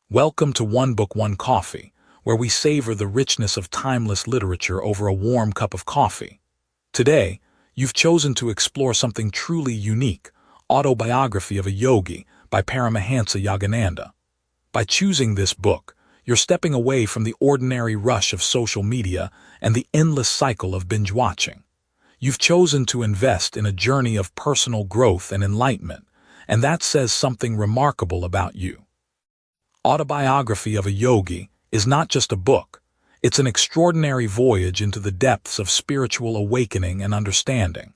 Welcome to One Book, One Coffee, where we savor the richness of timeless literature over a warm cup of coffee. Today, you've chosen to explore something truly unique, Autobiography of a Yogi by Paramahansa Yogananda. By choosing this book, you're stepping away from the ordinary rush of social media and the endless cycle of binge-watching. You've chosen to invest in a journey of personal growth and enlightenment, and that says something remarkable about you. Autobiography of a Yogi is not just a book, it's an extraordinary voyage into the depths of spiritual awakening and understanding.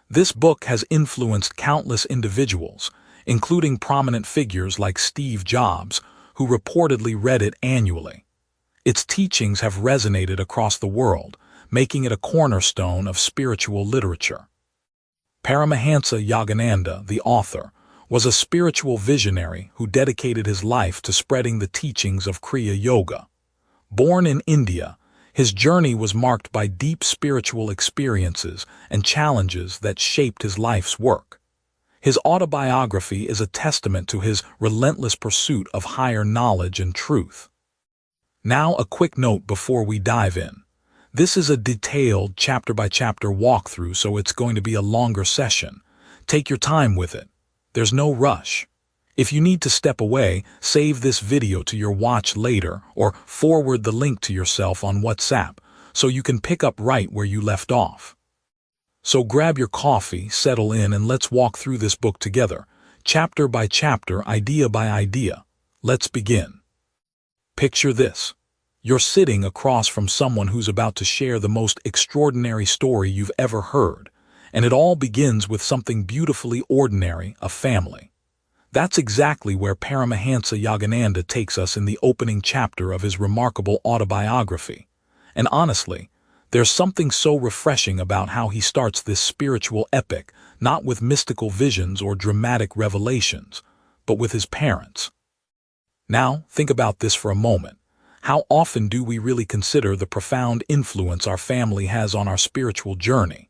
This book has influenced countless individuals, including prominent figures like Steve Jobs, who reportedly read it annually. Its teachings have resonated across the world, making it a cornerstone of spiritual literature. Paramahansa Yogananda, the author, was a spiritual visionary who dedicated his life to spreading the teachings of Kriya Yoga. Born in India, his journey was marked by deep spiritual experiences and challenges that shaped his life's work. His autobiography is a testament to his relentless pursuit of higher knowledge and truth. Now, a quick note before we dive in. This is a detailed chapter-by-chapter walkthrough, so it's going to be a longer session. Take your time with it. There's no rush. If you need to step away, save this video to your watch later or forward the link to yourself on WhatsApp so you can pick up right where you left off. So grab your coffee, settle in, and let's walk through this book together, chapter by chapter, idea by idea. Let's begin. Picture this. You're sitting across from someone who's about to share the most extraordinary story you've ever heard. And it all begins with something beautifully ordinary, a family. That's exactly where Paramahansa Yogananda takes us in the opening chapter of his remarkable autobiography. And honestly, there's something so refreshing about how he starts this spiritual epic, not with mystical visions or dramatic revelations, but with his parents. Now, think about this for a moment. How often do we really consider the profound influence our family has on our spiritual journey?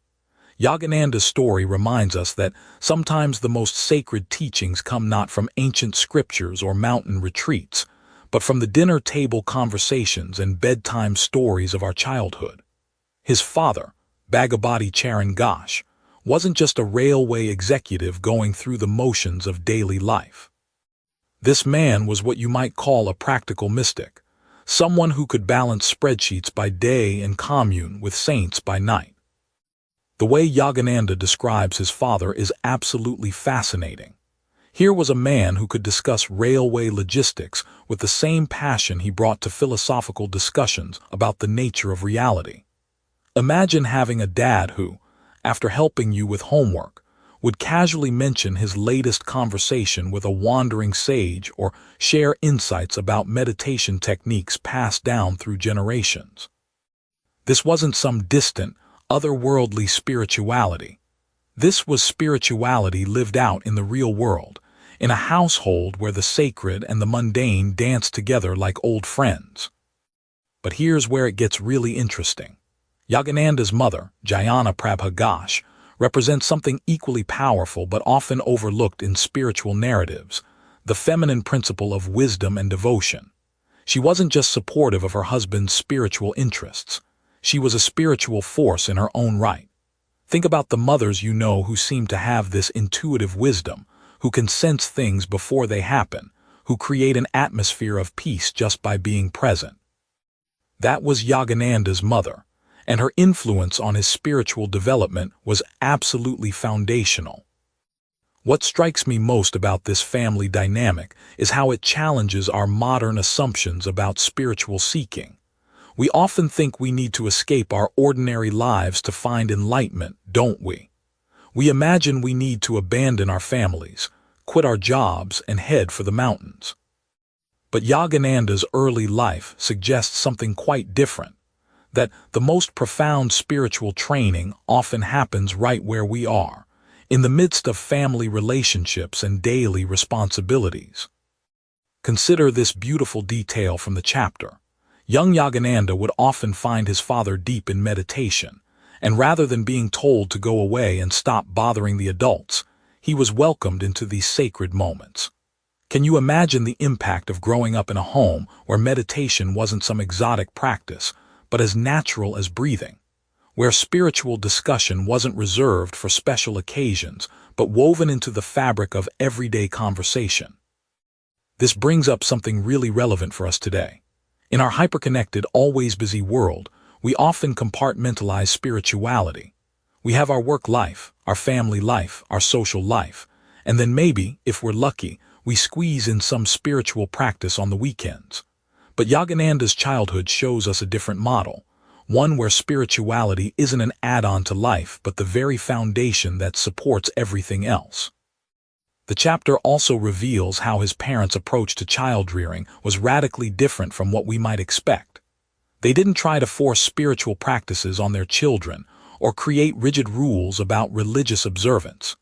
Yogananda's story reminds us that sometimes the most sacred teachings come not from ancient scriptures or mountain retreats, but from the dinner table conversations and bedtime stories of our childhood. His father, Bhagavati Charan Ghosh, wasn't just a railway executive going through the motions of daily life. This man was what you might call a practical mystic, someone who could balance spreadsheets by day and commune with saints by night. The way Yogananda describes his father is absolutely fascinating. Here was a man who could discuss railway logistics with the same passion he brought to philosophical discussions about the nature of reality. Imagine having a dad who, after helping you with homework, would casually mention his latest conversation with a wandering sage or share insights about meditation techniques passed down through generations. This wasn't some distant, otherworldly spirituality. This was spirituality lived out in the real world, in a household where the sacred and the mundane danced together like old friends. But here's where it gets really interesting. Yogananda's mother, Jayana Prabha Ghosh, represents something equally powerful but often overlooked in spiritual narratives, the feminine principle of wisdom and devotion. She wasn't just supportive of her husband's spiritual interests. She was a spiritual force in her own right. Think about the mothers you know who seem to have this intuitive wisdom, who can sense things before they happen, who create an atmosphere of peace just by being present. That was Yogananda's mother, and her influence on his spiritual development was absolutely foundational. What strikes me most about this family dynamic is how it challenges our modern assumptions about spiritual seeking. We often think we need to escape our ordinary lives to find enlightenment, don't we? We imagine we need to abandon our families, quit our jobs, and head for the mountains. But Yogananda's early life suggests something quite different, that the most profound spiritual training often happens right where we are, in the midst of family relationships and daily responsibilities. Consider this beautiful detail from the chapter. Young Yogananda would often find his father deep in meditation, and rather than being told to go away and stop bothering the adults, he was welcomed into these sacred moments. Can you imagine the impact of growing up in a home where meditation wasn't some exotic practice, but as natural as breathing? Where spiritual discussion wasn't reserved for special occasions, but woven into the fabric of everyday conversation? This brings up something really relevant for us today. In our hyperconnected, always busy world, we often compartmentalize spirituality. We have our work life, our family life, our social life, and then maybe, if we're lucky, we squeeze in some spiritual practice on the weekends. But Yogananda's childhood shows us a different model, one where spirituality isn't an add-on to life but the very foundation that supports everything else. The chapter also reveals how his parents' approach to child-rearing was radically different from what we might expect. They didn't try to force spiritual practices on their children or create rigid rules about religious observance.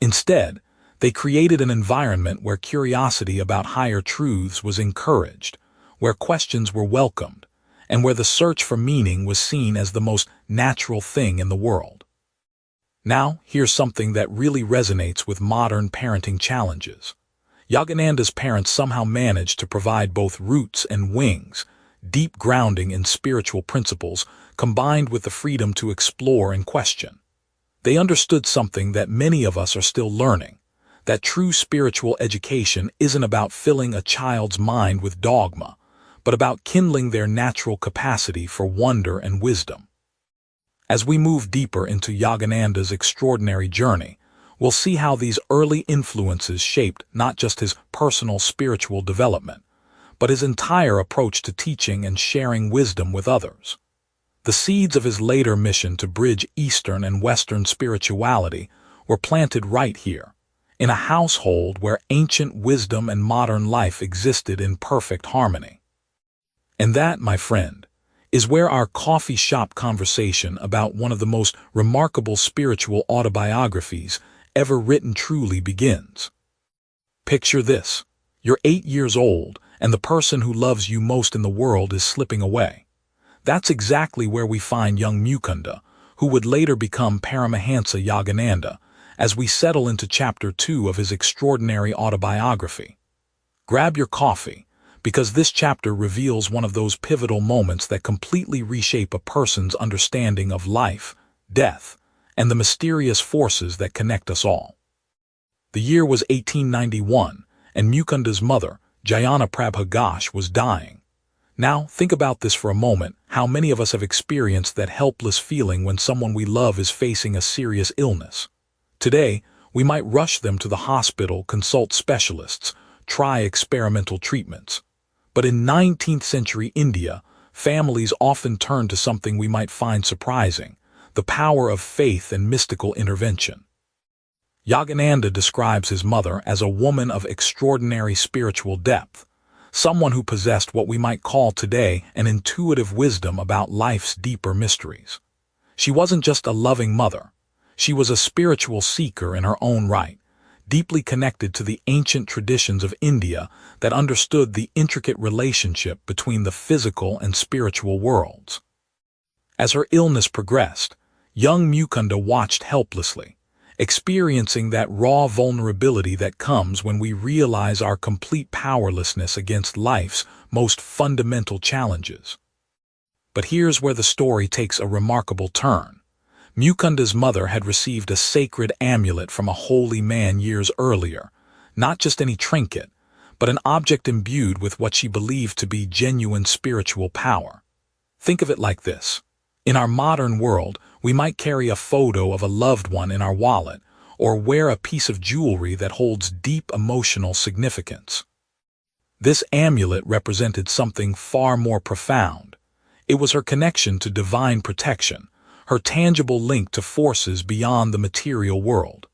Instead, they created an environment where curiosity about higher truths was encouraged, where questions were welcomed, and where the search for meaning was seen as the most natural thing in the world. Now, here's something that really resonates with modern parenting challenges. Yogananda's parents somehow managed to provide both roots and wings, deep grounding in spiritual principles, combined with the freedom to explore and question. They understood something that many of us are still learning, that true spiritual education isn't about filling a child's mind with dogma, but about kindling their natural capacity for wonder and wisdom. As we move deeper into Yogananda's extraordinary journey, we'll see how these early influences shaped not just his personal spiritual development, but his entire approach to teaching and sharing wisdom with others. The seeds of his later mission to bridge Eastern and Western spirituality were planted right here, in a household where ancient wisdom and modern life existed in perfect harmony. And that, my friend, is where our coffee shop conversation about one of the most remarkable spiritual autobiographies ever written truly begins. Picture this: you're 8 years old, and the person who loves you most in the world is slipping away. That's exactly where we find young Mukunda, who would later become Paramahansa Yogananda, as we settle into Chapter 2 of his extraordinary autobiography. Grab your coffee, because this chapter reveals one of those pivotal moments that completely reshape a person's understanding of life, death, and the mysterious forces that connect us all. The year was 1891, and Mukunda's mother, Jayana Prabha, was dying. Now, think about this for a moment. How many of us have experienced that helpless feeling when someone we love is facing a serious illness? Today, we might rush them to the hospital, consult specialists, try experimental treatments. But in 19th century India, families often turn to something we might find surprising: the power of faith and mystical intervention. Yogananda describes his mother as a woman of extraordinary spiritual depth, someone who possessed what we might call today an intuitive wisdom about life's deeper mysteries. She wasn't just a loving mother. She was a spiritual seeker in her own right, deeply connected to the ancient traditions of India that understood the intricate relationship between the physical and spiritual worlds. As her illness progressed, young Mukunda watched helplessly, experiencing that raw vulnerability that comes when we realize our complete powerlessness against life's most fundamental challenges. But here's where the story takes a remarkable turn. Mukunda's mother had received a sacred amulet from a holy man years earlier, not just any trinket, but an object imbued with what she believed to be genuine spiritual power. Think of it like this. In our modern world, we might carry a photo of a loved one in our wallet, or wear a piece of jewelry that holds deep emotional significance. This amulet represented something far more profound. It was her connection to divine protection, her tangible link to forces beyond the material world.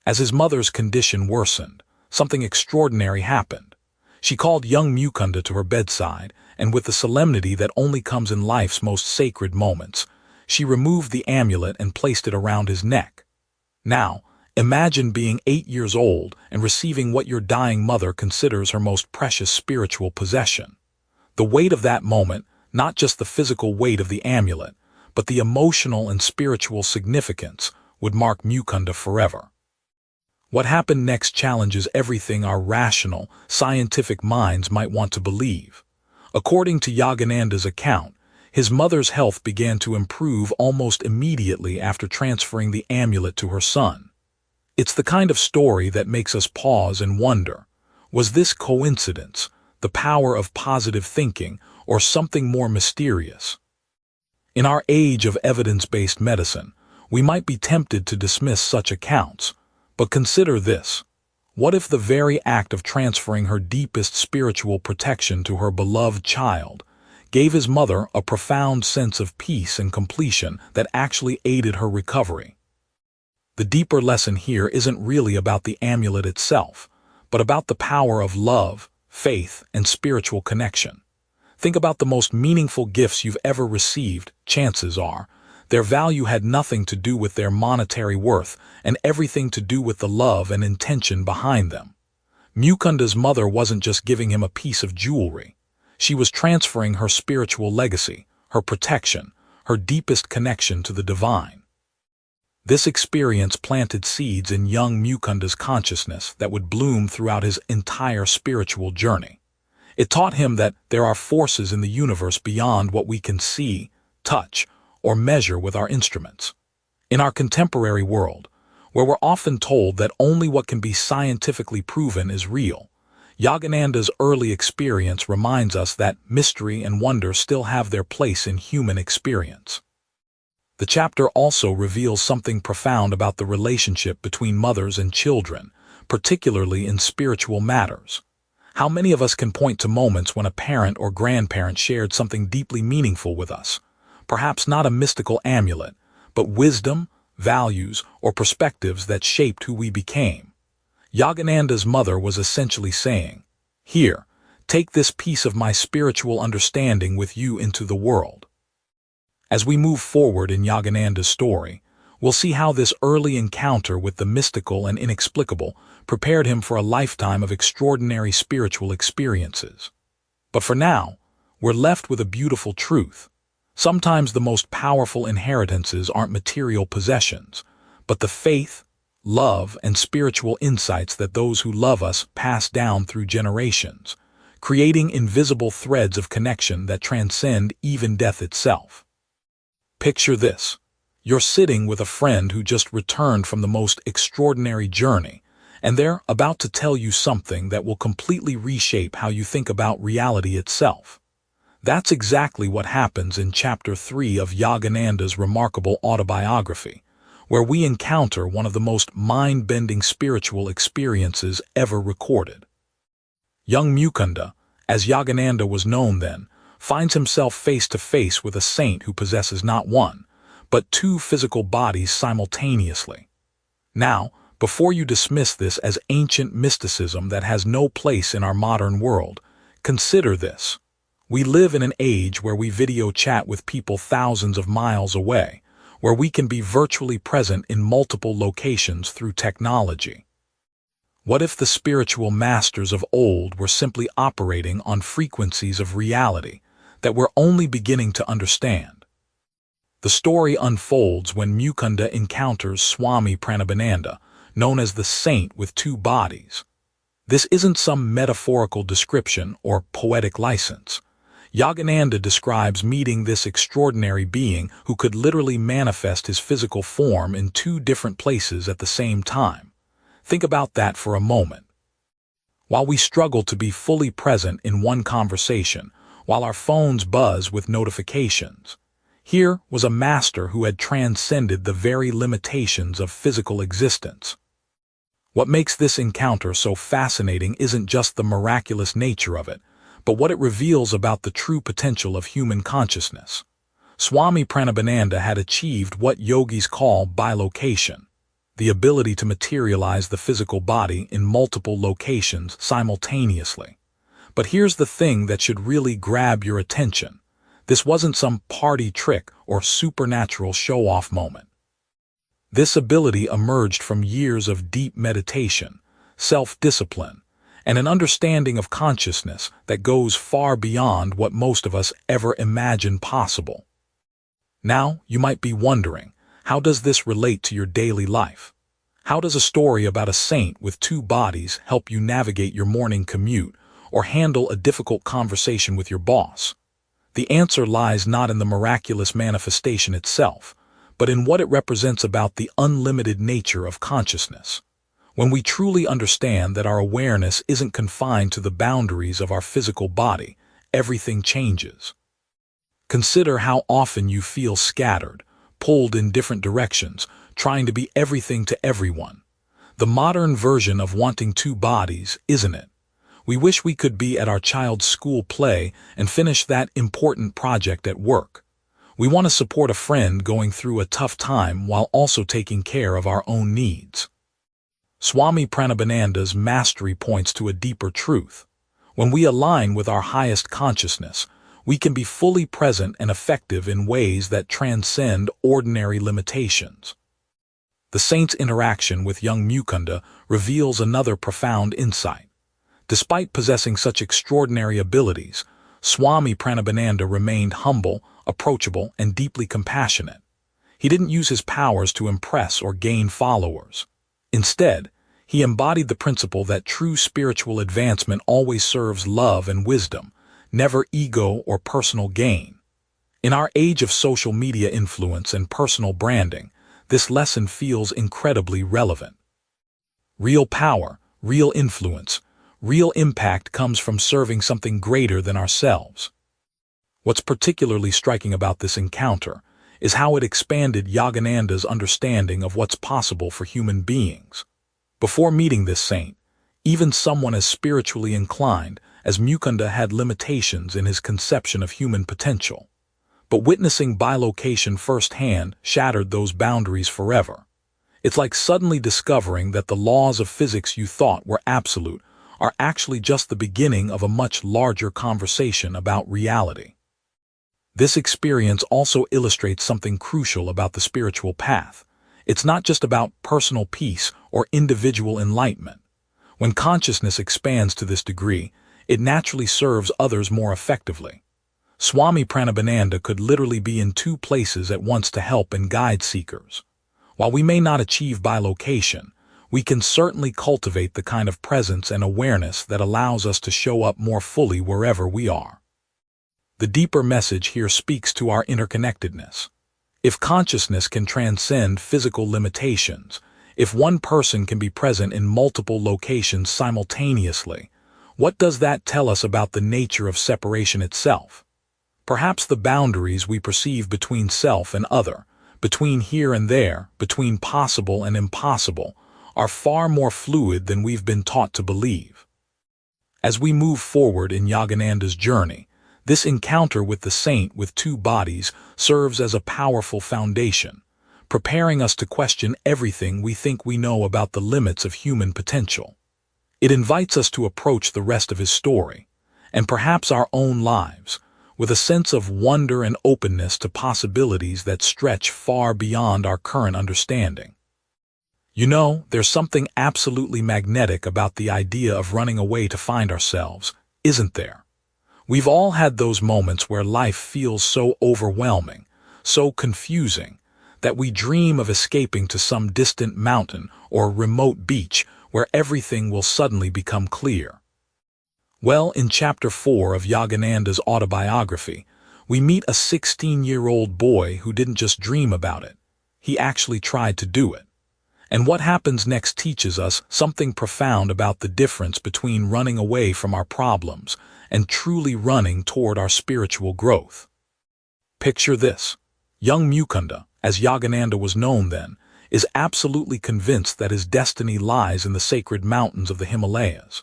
As his mother's condition worsened, something extraordinary happened. She called young Mukunda to her bedside, and with the solemnity that only comes in life's most sacred moments, she removed the amulet and placed it around his neck. Now, imagine being 8 years old and receiving what your dying mother considers her most precious spiritual possession. The weight of that moment, not just the physical weight of the amulet, but the emotional and spiritual significance, would mark Mukunda forever. What happened next challenges everything our rational, scientific minds might want to believe. According to Yogananda's account, his mother's health began to improve almost immediately after transferring the amulet to her son. It's the kind of story that makes us pause and wonder, was this coincidence, the power of positive thinking, or something more mysterious? In our age of evidence-based medicine, we might be tempted to dismiss such accounts, but consider this. What if the very act of transferring her deepest spiritual protection to her beloved child gave his mother a profound sense of peace and completion that actually aided her recovery? The deeper lesson here isn't really about the amulet itself, but about the power of love, faith, and spiritual connection. Think about the most meaningful gifts you've ever received. Chances are, their value had nothing to do with their monetary worth and everything to do with the love and intention behind them. Mukunda's mother wasn't just giving him a piece of jewelry. She was transferring her spiritual legacy, her protection, her deepest connection to the divine. This experience planted seeds in young Mukunda's consciousness that would bloom throughout his entire spiritual journey. It taught him that there are forces in the universe beyond what we can see, touch, or measure with our instruments. In our contemporary world, where we're often told that only what can be scientifically proven is real, Yogananda's early experience reminds us that mystery and wonder still have their place in human experience. The chapter also reveals something profound about the relationship between mothers and children, particularly in spiritual matters. How many of us can point to moments when a parent or grandparent shared something deeply meaningful with us? Perhaps not a mystical amulet, but wisdom, values, or perspectives that shaped who we became. Yogananda's mother was essentially saying, "Here, take this piece of my spiritual understanding with you into the world." As we move forward in Yogananda's story, we'll see how this early encounter with the mystical and inexplicable prepared him for a lifetime of extraordinary spiritual experiences. But for now, we're left with a beautiful truth. Sometimes the most powerful inheritances aren't material possessions, but the faith, love, and spiritual insights that those who love us pass down through generations, creating invisible threads of connection that transcend even death itself. Picture this. You're sitting with a friend who just returned from the most extraordinary journey, and they're about to tell you something that will completely reshape how you think about reality itself. That's exactly what happens in Chapter 3 of Yogananda's remarkable autobiography, where we encounter one of the most mind-bending spiritual experiences ever recorded. Young Mukunda, as Yogananda was known then, finds himself face to face with a saint who possesses not one, but two physical bodies simultaneously. Now, before you dismiss this as ancient mysticism that has no place in our modern world, consider this. We live in an age where we video chat with people thousands of miles away, where we can be virtually present in multiple locations through technology. What if the spiritual masters of old were simply operating on frequencies of reality that we're only beginning to understand? The story unfolds when Mukunda encounters Swami Pranabananda, known as the saint with two bodies. This isn't some metaphorical description or poetic license. Yogananda describes meeting this extraordinary being who could literally manifest his physical form in two different places at the same time. Think about that for a moment. While we struggle to be fully present in one conversation, while our phones buzz with notifications, here was a master who had transcended the very limitations of physical existence. What makes this encounter so fascinating isn't just the miraculous nature of it, but what it reveals about the true potential of human consciousness. Swami Pranabananda had achieved what yogis call bilocation, the ability to materialize the physical body in multiple locations simultaneously. But here's the thing that should really grab your attention. This wasn't some party trick or supernatural show-off moment. This ability emerged from years of deep meditation, self-discipline, and an understanding of consciousness that goes far beyond what most of us ever imagined possible. Now, you might be wondering, how does this relate to your daily life? How does a story about a saint with two bodies help you navigate your morning commute or handle a difficult conversation with your boss? The answer lies not in the miraculous manifestation itself, but in what it represents about the unlimited nature of consciousness. When we truly understand that our awareness isn't confined to the boundaries of our physical body, everything changes. Consider how often you feel scattered, pulled in different directions, trying to be everything to everyone. The modern version of wanting two bodies, isn't it? We wish we could be at our child's school play and finish that important project at work. We want to support a friend going through a tough time while also taking care of our own needs. Swami Pranabananda's mastery points to a deeper truth. When we align with our highest consciousness, we can be fully present and effective in ways that transcend ordinary limitations. The saint's interaction with young Mukunda reveals another profound insight. Despite possessing such extraordinary abilities, Swami Pranabananda remained humble, approachable, and deeply compassionate. He didn't use his powers to impress or gain followers. Instead, he embodied the principle that true spiritual advancement always serves love and wisdom, never ego or personal gain. In our age of social media influence and personal branding, this lesson feels incredibly relevant. Real power, real influence, real impact comes from serving something greater than ourselves. What's particularly striking about this encounter is how it expanded Yogananda's understanding of what's possible for human beings. Before meeting this saint, even someone as spiritually inclined as Mukunda had limitations in his conception of human potential. But witnessing bilocation firsthand shattered those boundaries forever. It's like suddenly discovering that the laws of physics you thought were absolute are actually just the beginning of a much larger conversation about reality. This experience also illustrates something crucial about the spiritual path. It's not just about personal peace or individual enlightenment. When consciousness expands to this degree, it naturally serves others more effectively. Swami Pranabananda could literally be in two places at once to help and guide seekers. While we may not achieve bilocation, we can certainly cultivate the kind of presence and awareness that allows us to show up more fully wherever we are. The deeper message here speaks to our interconnectedness. If consciousness can transcend physical limitations, if one person can be present in multiple locations simultaneously, what does that tell us about the nature of separation itself? Perhaps the boundaries we perceive between self and other, between here and there, between possible and impossible, are far more fluid than we've been taught to believe. As we move forward in Yogananda's journey, this encounter with the saint with two bodies serves as a powerful foundation, preparing us to question everything we think we know about the limits of human potential. It invites us to approach the rest of his story, and perhaps our own lives, with a sense of wonder and openness to possibilities that stretch far beyond our current understanding. You know, there's something absolutely magnetic about the idea of running away to find ourselves, isn't there? We've all had those moments where life feels so overwhelming, so confusing, that we dream of escaping to some distant mountain or remote beach where everything will suddenly become clear. Well, in Chapter 4 of Yogananda's Autobiography, we meet a 16-year-old boy who didn't just dream about it. He actually tried to do it. And what happens next teaches us something profound about the difference between running away from our problems and truly running toward our spiritual growth. Picture this. Young Mukunda, as Yogananda was known then, is absolutely convinced that his destiny lies in the sacred mountains of the Himalayas.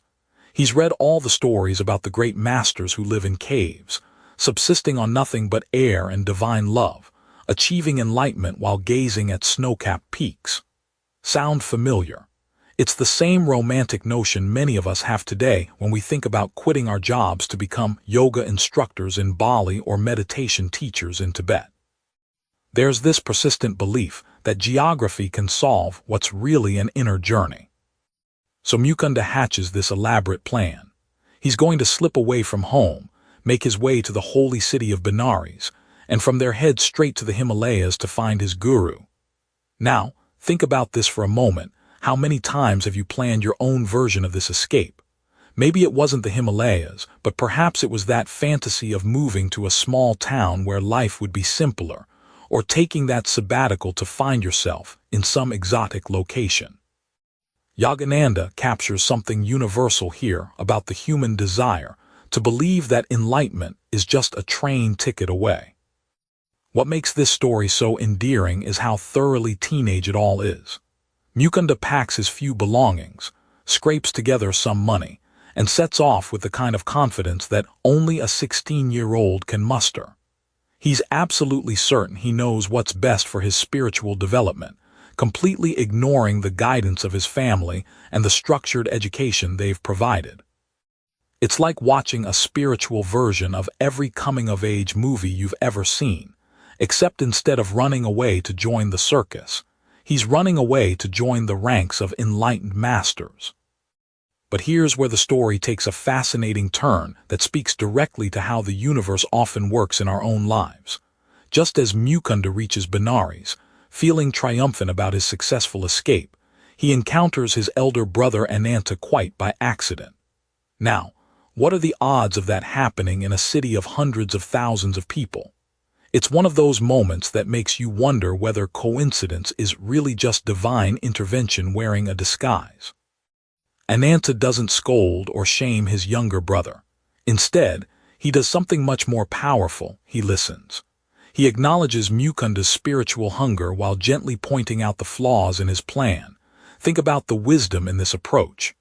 He's read all the stories about the great masters who live in caves, subsisting on nothing but air and divine love, achieving enlightenment while gazing at snow-capped peaks. Sound familiar? It's the same romantic notion many of us have today when we think about quitting our jobs to become yoga instructors in Bali or meditation teachers in Tibet. There's this persistent belief that geography can solve what's really an inner journey. So Mukunda hatches this elaborate plan. He's going to slip away from home, make his way to the holy city of Benares, and from there head straight to the Himalayas to find his guru. Now, think about this for a moment. How many times have you planned your own version of this escape? Maybe it wasn't the Himalayas, but perhaps it was that fantasy of moving to a small town where life would be simpler, or taking that sabbatical to find yourself in some exotic location. Yogananda captures something universal here about the human desire to believe that enlightenment is just a train ticket away. What makes this story so endearing is how thoroughly teenage it all is. Mukunda packs his few belongings, scrapes together some money, and sets off with the kind of confidence that only a 16-year-old can muster. He's absolutely certain he knows what's best for his spiritual development, completely ignoring the guidance of his family and the structured education they've provided. It's like watching a spiritual version of every coming-of-age movie you've ever seen, except instead of running away to join the circus, he's running away to join the ranks of enlightened masters. But here's where the story takes a fascinating turn that speaks directly to how the universe often works in our own lives. Just as Mukunda reaches Benares, feeling triumphant about his successful escape, he encounters his elder brother Ananta quite by accident. Now, what are the odds of that happening in a city of hundreds of thousands of people? It's one of those moments that makes you wonder whether coincidence is really just divine intervention wearing a disguise. Ananta doesn't scold or shame his younger brother. Instead, he does something much more powerful. He listens. He acknowledges Mukunda's spiritual hunger while gently pointing out the flaws in his plan. Think about the wisdom in this approach.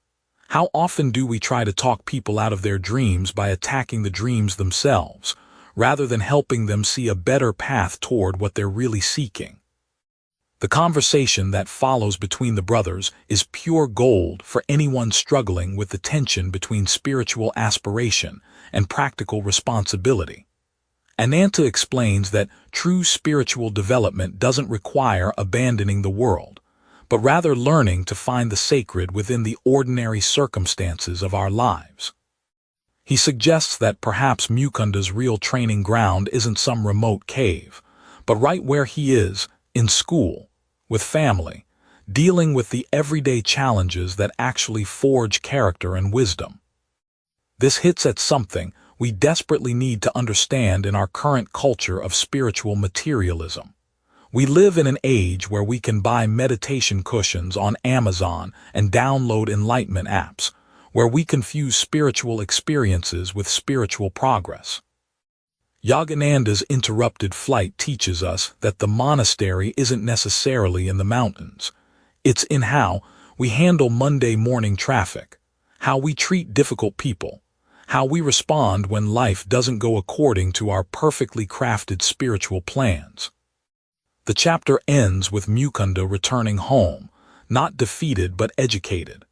How often do we try to talk people out of their dreams by attacking the dreams themselves, rather than helping them see a better path toward what they're really seeking? The conversation that follows between the brothers is pure gold for anyone struggling with the tension between spiritual aspiration and practical responsibility. Ananta explains that true spiritual development doesn't require abandoning the world, but rather learning to find the sacred within the ordinary circumstances of our lives. He suggests that perhaps Mukunda's real training ground isn't some remote cave, but right where he is, in school, with family, dealing with the everyday challenges that actually forge character and wisdom. This hits at something we desperately need to understand in our current culture of spiritual materialism. We live in an age where we can buy meditation cushions on Amazon and download enlightenment apps, where we confuse spiritual experiences with spiritual progress. Yogananda's interrupted flight teaches us that the monastery isn't necessarily in the mountains. It's in how we handle Monday morning traffic, how we treat difficult people, how we respond when life doesn't go according to our perfectly crafted spiritual plans. The chapter ends with Mukunda returning home, not defeated but educated.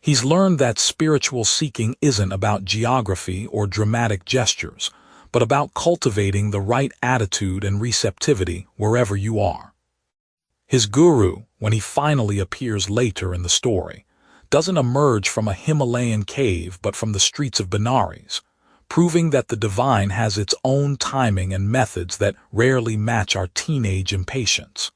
He's learned that spiritual seeking isn't about geography or dramatic gestures, but about cultivating the right attitude and receptivity wherever you are. His guru, when he finally appears later in the story, doesn't emerge from a Himalayan cave but from the streets of Benares, proving that the divine has its own timing and methods that rarely match our teenage impatience.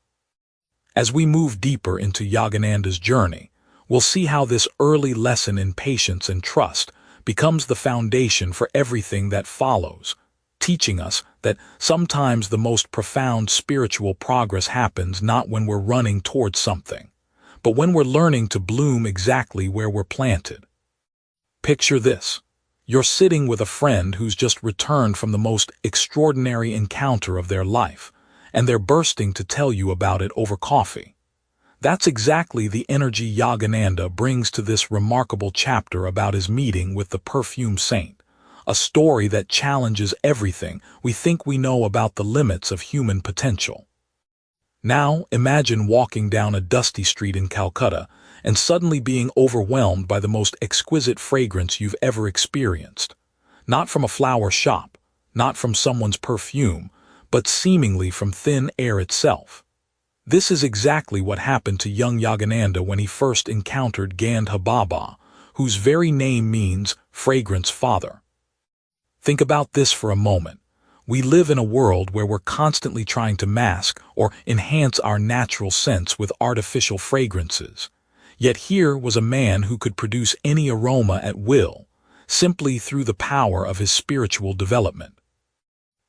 As we move deeper into Yogananda's journey, we'll see how this early lesson in patience and trust becomes the foundation for everything that follows, teaching us that sometimes the most profound spiritual progress happens not when we're running towards something, but when we're learning to bloom exactly where we're planted. Picture this. You're sitting with a friend who's just returned from the most extraordinary encounter of their life, and they're bursting to tell you about it over coffee. That's exactly the energy Yogananda brings to this remarkable chapter about his meeting with the Perfume saint, a story that challenges everything we think we know about the limits of human potential. Now, imagine walking down a dusty street in Calcutta and suddenly being overwhelmed by the most exquisite fragrance you've ever experienced. Not from a flower shop, not from someone's perfume, but seemingly from thin air itself. This is exactly what happened to young Yogananda when he first encountered Gandha Baba, whose very name means fragrance father. Think about this for a moment. We live in a world where we're constantly trying to mask or enhance our natural scents with artificial fragrances. Yet here was a man who could produce any aroma at will, simply through the power of his spiritual development.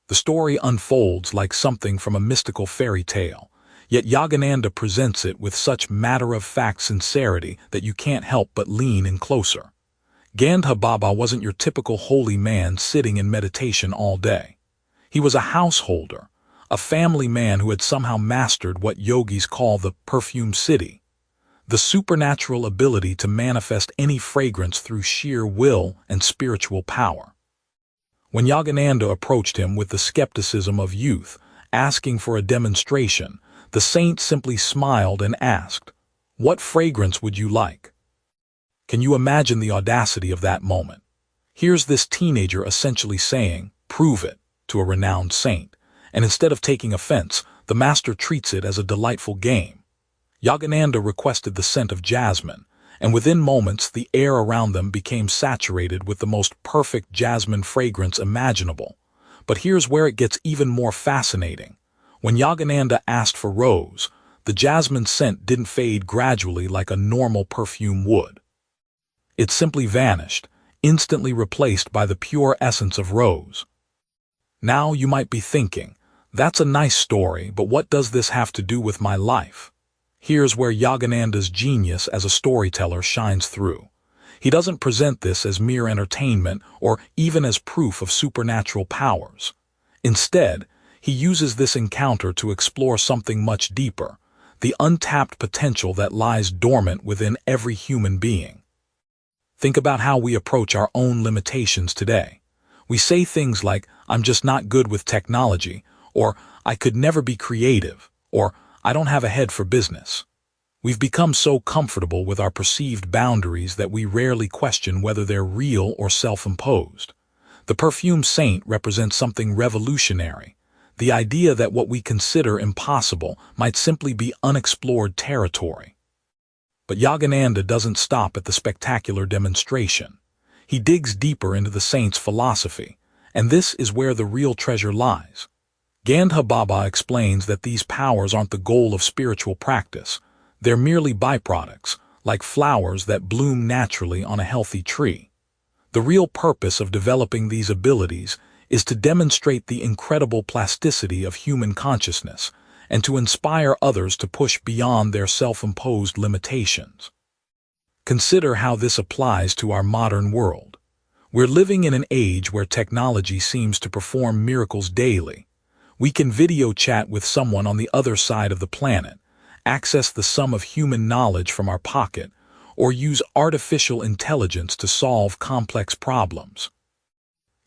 The story unfolds like something from a mystical fairy tale, yet Yogananda presents it with such matter-of-fact sincerity that you can't help but lean in closer. Gandha Baba wasn't your typical holy man sitting in meditation all day. He was a householder, a family man who had somehow mastered what yogis call the perfume city, the supernatural ability to manifest any fragrance through sheer will and spiritual power. When Yogananda approached him with the skepticism of youth, asking for a demonstration, the saint simply smiled and asked, "What fragrance would you like?" Can you imagine the audacity of that moment? Here's this teenager essentially saying, "Prove it," to a renowned saint, and instead of taking offense, the master treats it as a delightful game. Yogananda requested the scent of jasmine, and within moments the air around them became saturated with the most perfect jasmine fragrance imaginable. But here's where it gets even more fascinating. When Yogananda asked for rose, the jasmine scent didn't fade gradually like a normal perfume would. It simply vanished, instantly replaced by the pure essence of rose. Now you might be thinking, that's a nice story, but what does this have to do with my life? Here's where Yogananda's genius as a storyteller shines through. He doesn't present this as mere entertainment or even as proof of supernatural powers. Instead, he uses this encounter to explore something much deeper, the untapped potential that lies dormant within every human being. Think about how we approach our own limitations today. We say things like, "I'm just not good with technology," or "I could never be creative," or "I don't have a head for business." We've become so comfortable with our perceived boundaries that we rarely question whether they're real or self-imposed. The perfume saint represents something revolutionary, the idea that what we consider impossible might simply be unexplored territory. But Yogananda doesn't stop at the spectacular demonstration. He digs deeper into the saint's philosophy, and this is where the real treasure lies. Gandha Baba explains that these powers aren't the goal of spiritual practice. They're merely byproducts, like flowers that bloom naturally on a healthy tree. The real purpose of developing these abilities is to demonstrate the incredible plasticity of human consciousness and to inspire others to push beyond their self-imposed limitations. Consider how this applies to our modern world. We're living in an age where technology seems to perform miracles daily. We can video chat with someone on the other side of the planet, access the sum of human knowledge from our pocket, or use artificial intelligence to solve complex problems.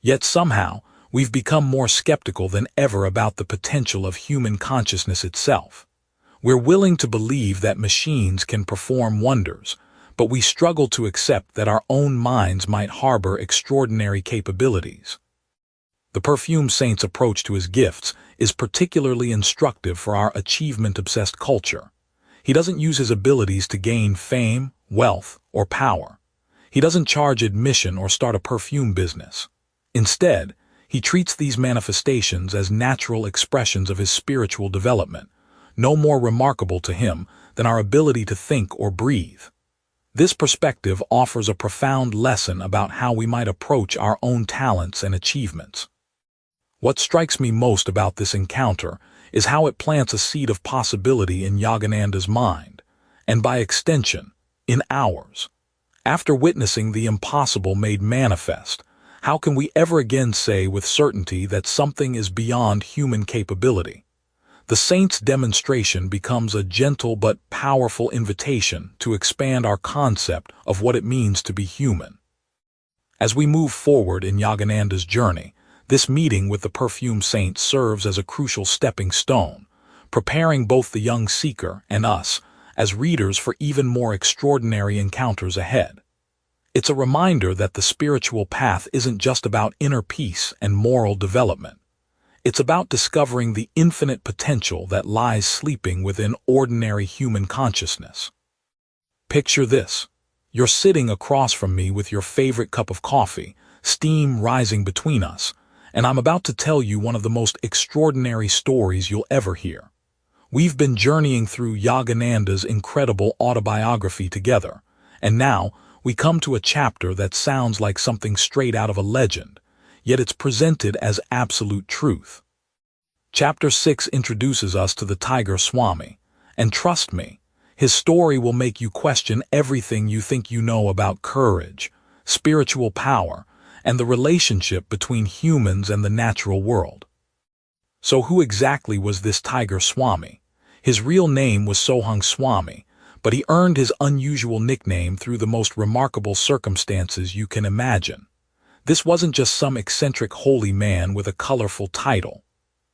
Yet somehow, we've become more skeptical than ever about the potential of human consciousness itself. We're willing to believe that machines can perform wonders, but we struggle to accept that our own minds might harbor extraordinary capabilities. The perfume saint's approach to his gifts is particularly instructive for our achievement-obsessed culture. He doesn't use his abilities to gain fame, wealth, or power. He doesn't charge admission or start a perfume business. Instead, he treats these manifestations as natural expressions of his spiritual development, no more remarkable to him than our ability to think or breathe. This perspective offers a profound lesson about how we might approach our own talents and achievements. What strikes me most about this encounter is how it plants a seed of possibility in Yogananda's mind, and by extension, in ours. After witnessing the impossible made manifest, how can we ever again say with certainty that something is beyond human capability? The saint's demonstration becomes a gentle but powerful invitation to expand our concept of what it means to be human. As we move forward in Yogananda's journey, this meeting with the perfume saint serves as a crucial stepping stone, preparing both the young seeker and us as readers for even more extraordinary encounters ahead. It's a reminder that the spiritual path isn't just about inner peace and moral development. It's about discovering the infinite potential that lies sleeping within ordinary human consciousness. Picture this. You're sitting across from me with your favorite cup of coffee, steam rising between us, and I'm about to tell you one of the most extraordinary stories you'll ever hear. We've been journeying through Yogananda's incredible autobiography together, and now we come to a chapter that sounds like something straight out of a legend, yet it's presented as absolute truth. Chapter 6 introduces us to the Tiger Swami, and trust me, his story will make you question everything you think you know about courage, spiritual power, and the relationship between humans and the natural world. So who exactly was this Tiger Swami? His real name was Sohung Swami, but he earned his unusual nickname through the most remarkable circumstances you can imagine. This wasn't just some eccentric holy man with a colorful title.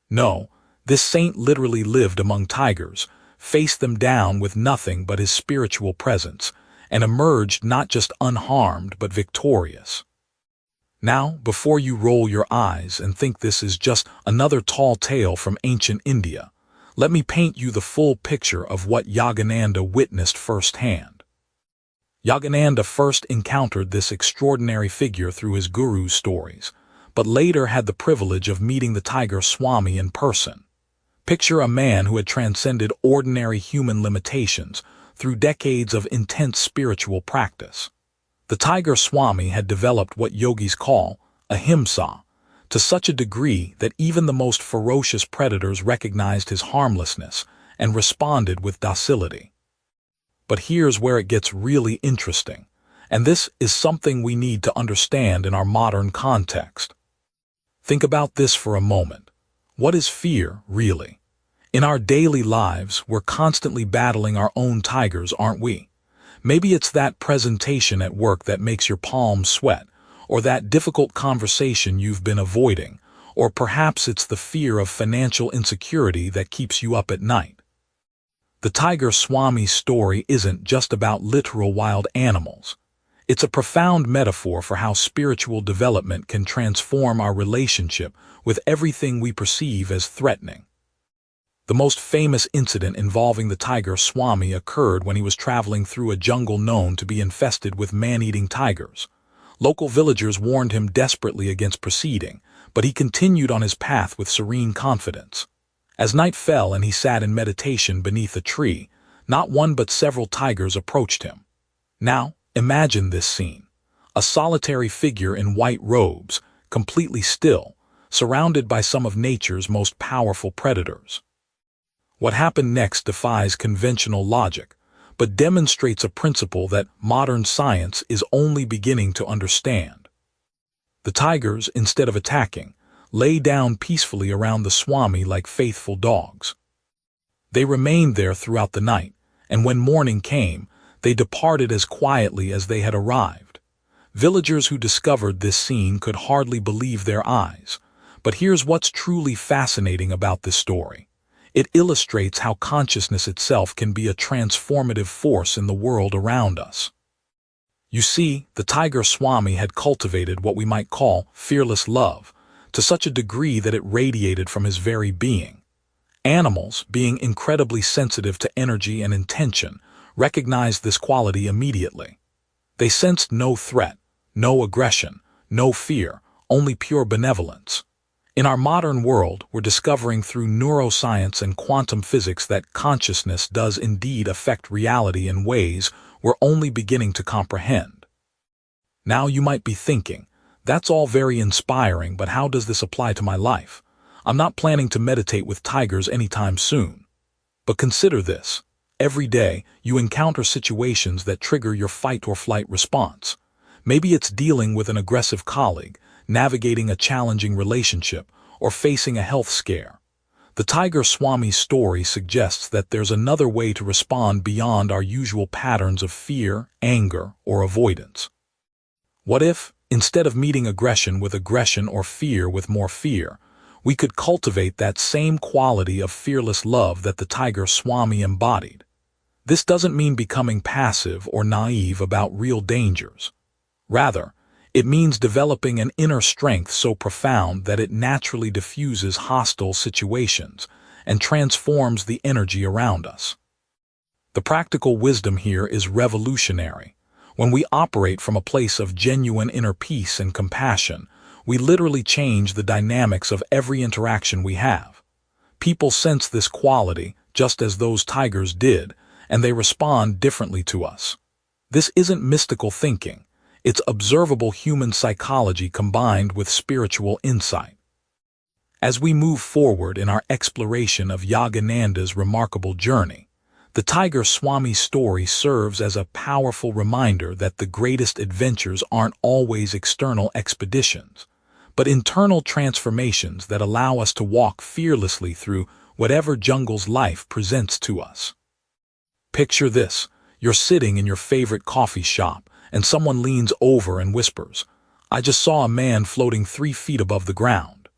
No, this saint literally lived among tigers, faced them down with nothing but his spiritual presence, and emerged not just unharmed but victorious. Now, before you roll your eyes and think this is just another tall tale from ancient India, let me paint you the full picture of what Yogananda witnessed firsthand. Yogananda first encountered this extraordinary figure through his guru's stories, but later had the privilege of meeting the Tiger Swami in person. Picture a man who had transcended ordinary human limitations through decades of intense spiritual practice. The Tiger Swami had developed what yogis call ahimsa, to such a degree that even the most ferocious predators recognized his harmlessness and responded with docility. But here's where it gets really interesting, and this is something we need to understand in our modern context. Think about this for a moment. What is fear, really? In our daily lives, we're constantly battling our own tigers, aren't we? Maybe it's that presentation at work that makes your palms sweat, or that difficult conversation you've been avoiding, or perhaps it's the fear of financial insecurity that keeps you up at night. The Tiger Swami's story isn't just about literal wild animals. It's a profound metaphor for how spiritual development can transform our relationship with everything we perceive as threatening. The most famous incident involving the Tiger Swami occurred when he was traveling through a jungle known to be infested with man-eating tigers. Local villagers warned him desperately against proceeding, but he continued on his path with serene confidence. As night fell and he sat in meditation beneath a tree, not one but several tigers approached him. Now, imagine this scene. A solitary figure in white robes, completely still, surrounded by some of nature's most powerful predators. What happened next defies conventional logic, but demonstrates a principle that modern science is only beginning to understand. The tigers, instead of attacking, lay down peacefully around the Swami like faithful dogs. They remained there throughout the night, and when morning came, they departed as quietly as they had arrived. Villagers who discovered this scene could hardly believe their eyes. But here's what's truly fascinating about this story. It illustrates how consciousness itself can be a transformative force in the world around us. You see, the Tiger Swami had cultivated what we might call fearless love, to such a degree that it radiated from his very being. Animals, being incredibly sensitive to energy and intention, recognized this quality immediately. They sensed no threat, no aggression, no fear, only pure benevolence. In our modern world, we're discovering through neuroscience and quantum physics that consciousness does indeed affect reality in ways we're only beginning to comprehend. Now you might be thinking, that's all very inspiring, but how does this apply to my life? I'm not planning to meditate with tigers anytime soon. But consider this. Every day, you encounter situations that trigger your fight or flight response. Maybe it's dealing with an aggressive colleague, navigating a challenging relationship, or facing a health scare. The Tiger Swami's story suggests that there's another way to respond beyond our usual patterns of fear, anger, or avoidance. What if, instead of meeting aggression with aggression or fear with more fear, we could cultivate that same quality of fearless love that the Tiger Swami embodied? This doesn't mean becoming passive or naive about real dangers. Rather, it means developing an inner strength so profound that it naturally diffuses hostile situations and transforms the energy around us. The practical wisdom here is revolutionary. When we operate from a place of genuine inner peace and compassion, we literally change the dynamics of every interaction we have. People sense this quality, just as those tigers did, and they respond differently to us. This isn't mystical thinking. It's observable human psychology combined with spiritual insight. As we move forward in our exploration of Yogananda's remarkable journey, the Tiger Swami story serves as a powerful reminder that the greatest adventures aren't always external expeditions, but internal transformations that allow us to walk fearlessly through whatever jungle's life presents to us. Picture this: you're sitting in your favorite coffee shop, and someone leans over and whispers, "I just saw a man floating 3 feet above the ground."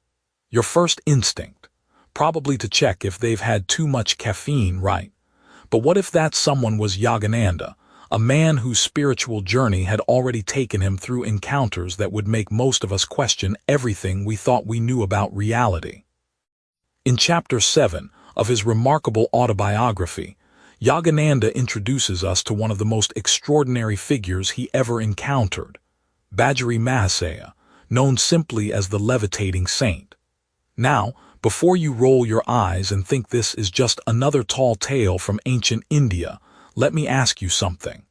Your first instinct, probably to check if they've had too much caffeine, right? But what if that someone was Yogananda, a man whose spiritual journey had already taken him through encounters that would make most of us question everything we thought we knew about reality? In Chapter 7 of his remarkable autobiography, Yogananda introduces us to one of the most extraordinary figures he ever encountered, Bajri Mahasaya, known simply as the Levitating Saint. Now, before you roll your eyes and think this is just another tall tale from ancient India, let me ask you something.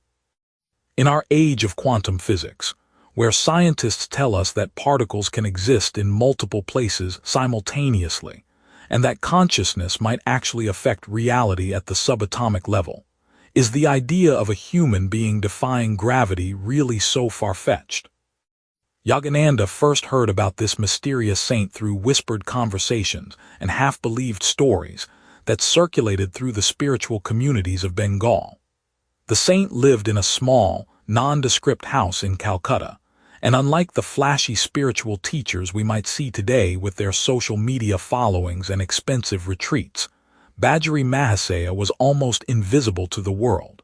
In our age of quantum physics, where scientists tell us that particles can exist in multiple places simultaneously, and that consciousness might actually affect reality at the subatomic level, is the idea of a human being defying gravity really so far-fetched? Yogananda first heard about this mysterious saint through whispered conversations and half-believed stories that circulated through the spiritual communities of Bengal. The saint lived in a small, nondescript house in Calcutta, and unlike the flashy spiritual teachers we might see today with their social media followings and expensive retreats, Bajri Mahasaya was almost invisible to the world.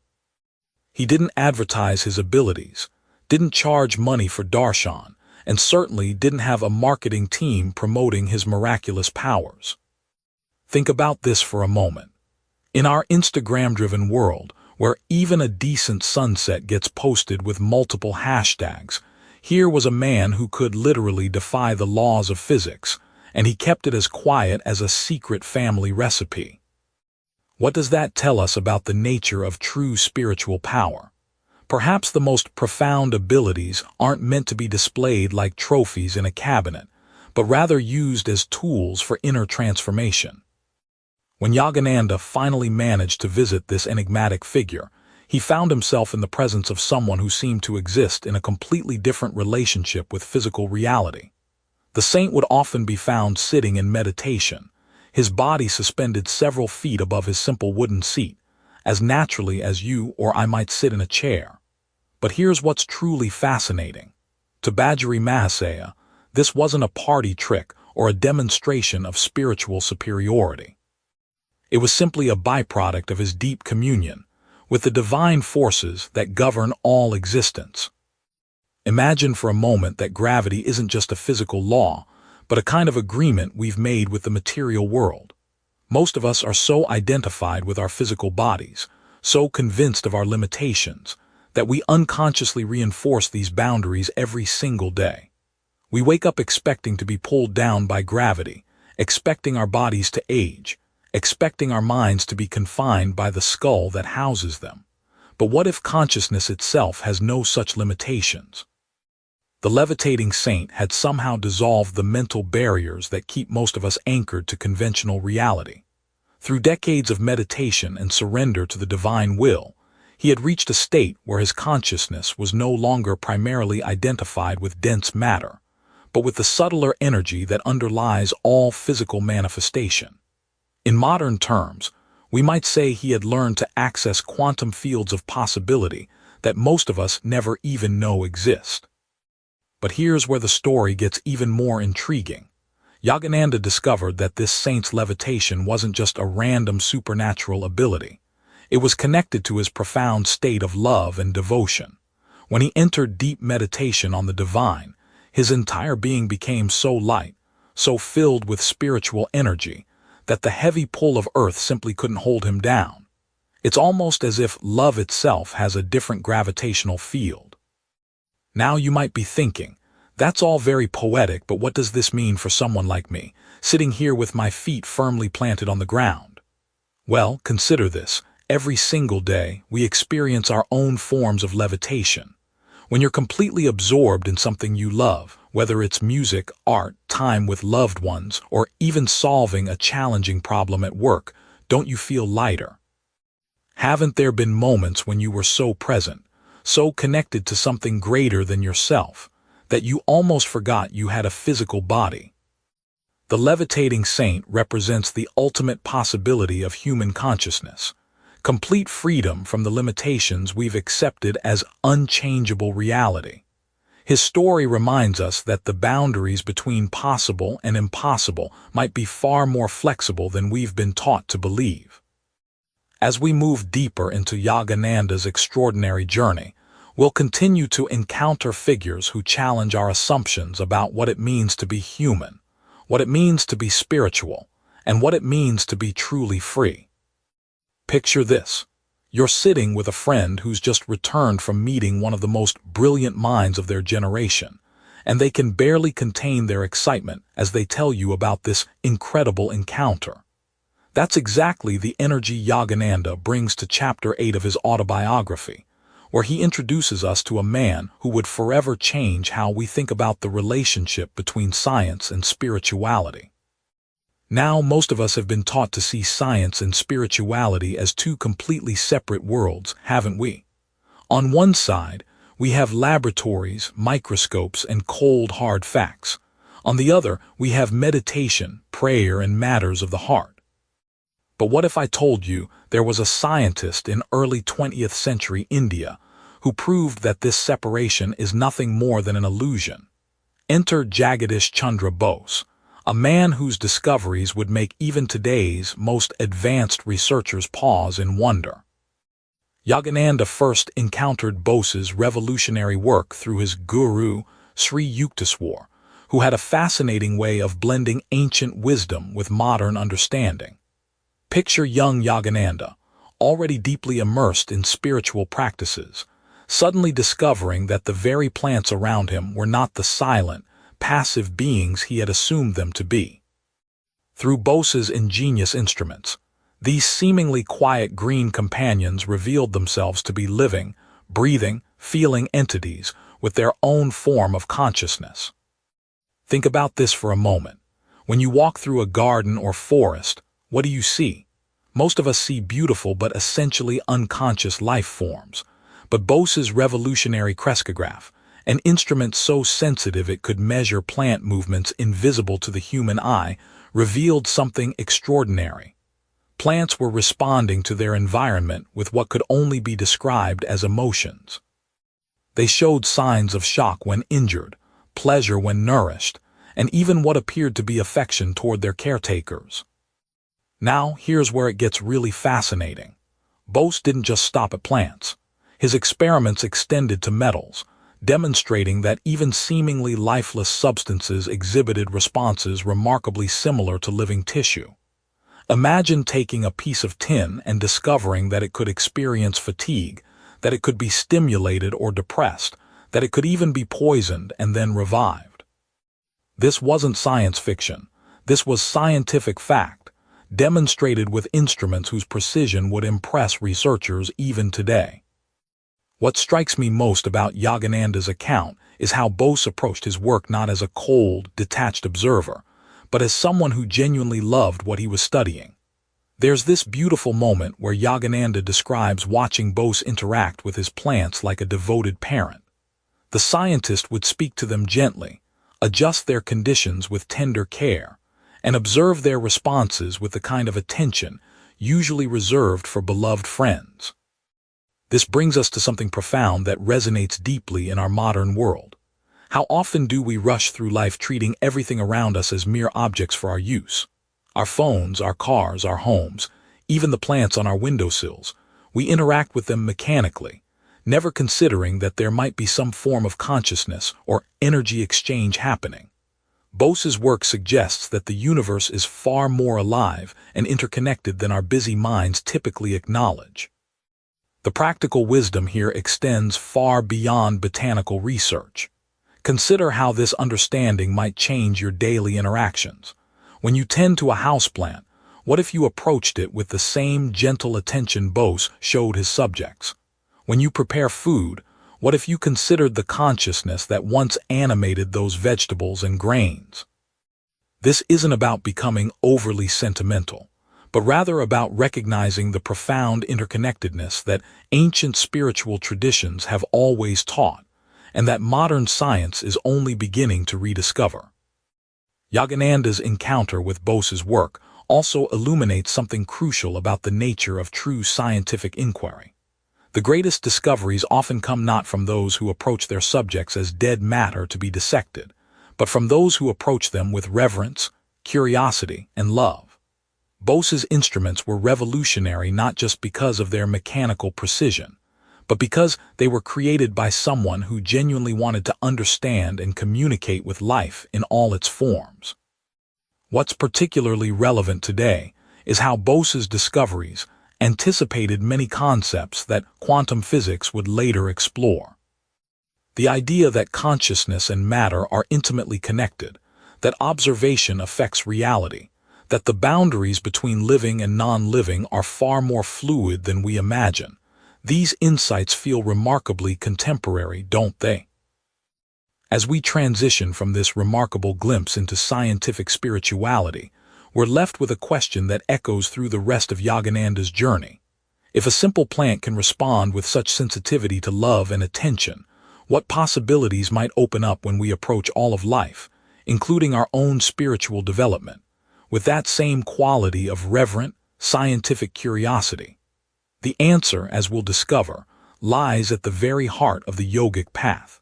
He didn't advertise his abilities, didn't charge money for darshan, and certainly didn't have a marketing team promoting his miraculous powers. Think about this for a moment. In our Instagram-driven world, where even a decent sunset gets posted with multiple hashtags, here was a man who could literally defy the laws of physics, and he kept it as quiet as a secret family recipe. What does that tell us about the nature of true spiritual power? Perhaps the most profound abilities aren't meant to be displayed like trophies in a cabinet, but rather used as tools for inner transformation. When Yogananda finally managed to visit this enigmatic figure, he found himself in the presence of someone who seemed to exist in a completely different relationship with physical reality. The saint would often be found sitting in meditation, his body suspended several feet above his simple wooden seat, as naturally as you or I might sit in a chair. But here's what's truly fascinating. To Bajri Mahasaya, this wasn't a party trick or a demonstration of spiritual superiority. It was simply a byproduct of his deep communion with the divine forces that govern all existence. Imagine for a moment that gravity isn't just a physical law, but a kind of agreement we've made with the material world. Most of us are so identified with our physical bodies, so convinced of our limitations, that we unconsciously reinforce these boundaries every single day. We wake up expecting to be pulled down by gravity, expecting our bodies to age, expecting our minds to be confined by the skull that houses them. But what if consciousness itself has no such limitations? The Levitating Saint had somehow dissolved the mental barriers that keep most of us anchored to conventional reality. Through decades of meditation and surrender to the divine will, he had reached a state where his consciousness was no longer primarily identified with dense matter, but with the subtler energy that underlies all physical manifestation. In modern terms, we might say he had learned to access quantum fields of possibility that most of us never even know exist. But here's where the story gets even more intriguing. Yogananda discovered that this saint's levitation wasn't just a random supernatural ability. It was connected to his profound state of love and devotion. When he entered deep meditation on the divine, his entire being became so light, so filled with spiritual energy, that the heavy pull of earth simply couldn't hold him down. It's almost as if love itself has a different gravitational field. Now you might be thinking, that's all very poetic, but what does this mean for someone like me, sitting here with my feet firmly planted on the ground? Well, consider this. Every single day, we experience our own forms of levitation. When you're completely absorbed in something you love, whether it's music, art, time with loved ones, or even solving a challenging problem at work, don't you feel lighter? Haven't there been moments when you were so present, so connected to something greater than yourself, that you almost forgot you had a physical body? The levitating saint represents the ultimate possibility of human consciousness, complete freedom from the limitations we've accepted as unchangeable reality. His story reminds us that the boundaries between possible and impossible might be far more flexible than we've been taught to believe. As we move deeper into Yogananda's extraordinary journey, we'll continue to encounter figures who challenge our assumptions about what it means to be human, what it means to be spiritual, and what it means to be truly free. Picture this. You're sitting with a friend who's just returned from meeting one of the most brilliant minds of their generation, and they can barely contain their excitement as they tell you about this incredible encounter. That's exactly the energy Yogananda brings to Chapter 8 of his Autobiography, where he introduces us to a man who would forever change how we think about the relationship between science and spirituality. Now, most of us have been taught to see science and spirituality as two completely separate worlds, haven't we? On one side, we have laboratories, microscopes, and cold, hard facts. On the other, we have meditation, prayer, and matters of the heart. But what if I told you there was a scientist in early 20th century India who proved that this separation is nothing more than an illusion? Enter Jagadish Chandra Bose, a man whose discoveries would make even today's most advanced researchers pause in wonder. Yogananda first encountered Bose's revolutionary work through his guru, Sri Yukteswar, who had a fascinating way of blending ancient wisdom with modern understanding. Picture young Yogananda, already deeply immersed in spiritual practices, suddenly discovering that the very plants around him were not the silent, passive beings he had assumed them to be. Through Bose's ingenious instruments, these seemingly quiet green companions revealed themselves to be living, breathing, feeling entities with their own form of consciousness. Think about this for a moment. When you walk through a garden or forest, what do you see? Most of us see beautiful but essentially unconscious life forms. But Bose's revolutionary crescograph, an instrument so sensitive it could measure plant movements invisible to the human eye, revealed something extraordinary. Plants were responding to their environment with what could only be described as emotions. They showed signs of shock when injured, pleasure when nourished, and even what appeared to be affection toward their caretakers. Now, here's where it gets really fascinating. Bose didn't just stop at plants. His experiments extended to metals, demonstrating that even seemingly lifeless substances exhibited responses remarkably similar to living tissue. Imagine taking a piece of tin and discovering that it could experience fatigue, that it could be stimulated or depressed, that it could even be poisoned and then revived. This wasn't science fiction. This was scientific fact, demonstrated with instruments whose precision would impress researchers even today. What strikes me most about Yogananda's account is how Bose approached his work not as a cold, detached observer, but as someone who genuinely loved what he was studying. There's this beautiful moment where Yogananda describes watching Bose interact with his plants like a devoted parent. The scientist would speak to them gently, adjust their conditions with tender care, and observe their responses with the kind of attention usually reserved for beloved friends. This brings us to something profound that resonates deeply in our modern world. How often do we rush through life treating everything around us as mere objects for our use? Our phones, our cars, our homes, even the plants on our windowsills. We interact with them mechanically, never considering that there might be some form of consciousness or energy exchange happening. Bose's work suggests that the universe is far more alive and interconnected than our busy minds typically acknowledge. The practical wisdom here extends far beyond botanical research. Consider how this understanding might change your daily interactions. When you tend to a houseplant, What if you approached it with the same gentle attention Bose showed his subjects? When you prepare food, what if you considered the consciousness that once animated those vegetables and grains? This isn't about becoming overly sentimental, but rather about recognizing the profound interconnectedness that ancient spiritual traditions have always taught, and that modern science is only beginning to rediscover. Yogananda's encounter with Bose's work also illuminates something crucial about the nature of true scientific inquiry. The greatest discoveries often come not from those who approach their subjects as dead matter to be dissected, but from those who approach them with reverence, curiosity, and love. Bose's instruments were revolutionary not just because of their mechanical precision, but because they were created by someone who genuinely wanted to understand and communicate with life in all its forms. What's particularly relevant today is how Bose's discoveries anticipated many concepts that quantum physics would later explore. The idea that consciousness and matter are intimately connected, that observation affects reality, that the boundaries between living and non-living are far more fluid than we imagine. These insights feel remarkably contemporary, don't they? As we transition from this remarkable glimpse into scientific spirituality, we're left with a question that echoes through the rest of Yogananda's journey. If a simple plant can respond with such sensitivity to love and attention, what possibilities might open up when we approach all of life, including our own spiritual development, with that same quality of reverent, scientific curiosity? The answer, as we'll discover, lies at the very heart of the yogic path.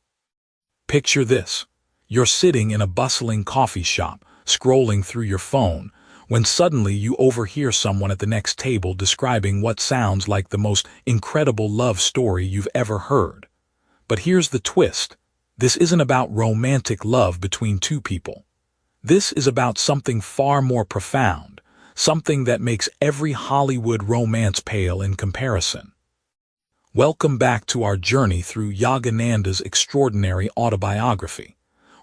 Picture this. You're sitting in a bustling coffee shop, scrolling through your phone, when suddenly you overhear someone at the next table describing what sounds like the most incredible love story you've ever heard. But here's the twist. This isn't about romantic love between two people. This is about something far more profound, something that makes every Hollywood romance pale in comparison. Welcome back to our journey through Yogananda's extraordinary autobiography,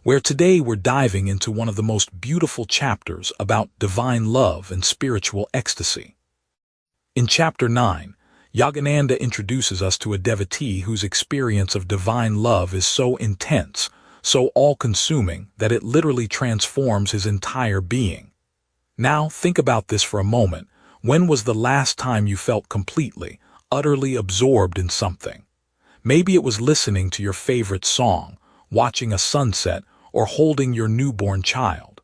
where today we're diving into one of the most beautiful chapters about divine love and spiritual ecstasy. In Chapter 9, Yogananda introduces us to a devotee whose experience of divine love is so intense, so all-consuming, that it literally transforms his entire being. Now, think about this for a moment. When was the last time you felt completely, utterly absorbed in something? Maybe it was listening to your favorite song, watching a sunset, or holding your newborn child.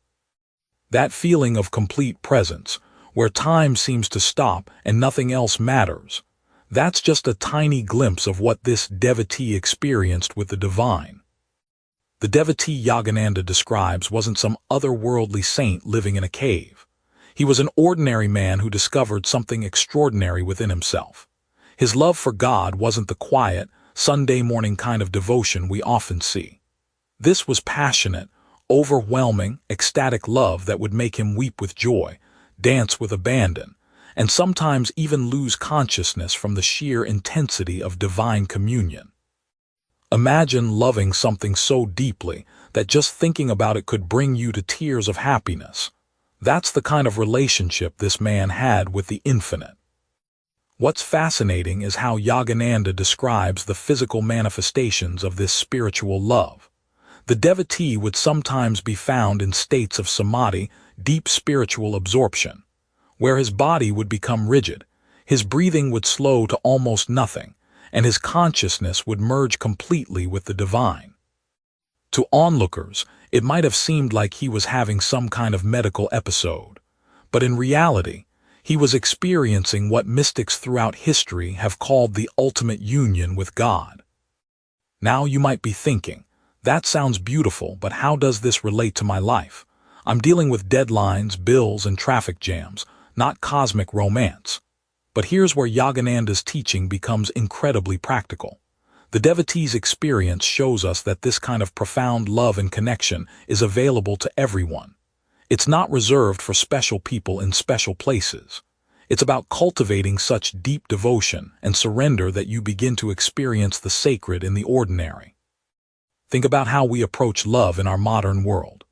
That feeling of complete presence, where time seems to stop and nothing else matters, that's just a tiny glimpse of what this devotee experienced with the divine. The devotee Yogananda describes wasn't some otherworldly saint living in a cave. He was an ordinary man who discovered something extraordinary within himself. His love for God wasn't the quiet, Sunday morning kind of devotion we often see. This was passionate, overwhelming, ecstatic love that would make him weep with joy, dance with abandon, and sometimes even lose consciousness from the sheer intensity of divine communion. Imagine loving something so deeply that just thinking about it could bring you to tears of happiness. That's the kind of relationship this man had with the infinite. What's fascinating is how Yogananda describes the physical manifestations of this spiritual love. The devotee would sometimes be found in states of samadhi, deep spiritual absorption, where his body would become rigid, his breathing would slow to almost nothing, and his consciousness would merge completely with the divine. To onlookers, it might have seemed like he was having some kind of medical episode, but in reality, he was experiencing what mystics throughout history have called the ultimate union with God. Now you might be thinking, that sounds beautiful, but how does this relate to my life? I'm dealing with deadlines, bills, and traffic jams, not cosmic romance. But here's where Yogananda's teaching becomes incredibly practical. The devotee's experience shows us that this kind of profound love and connection is available to everyone. It's not reserved for special people in special places. It's about cultivating such deep devotion and surrender that you begin to experience the sacred in the ordinary. Think about how we approach love in our modern world.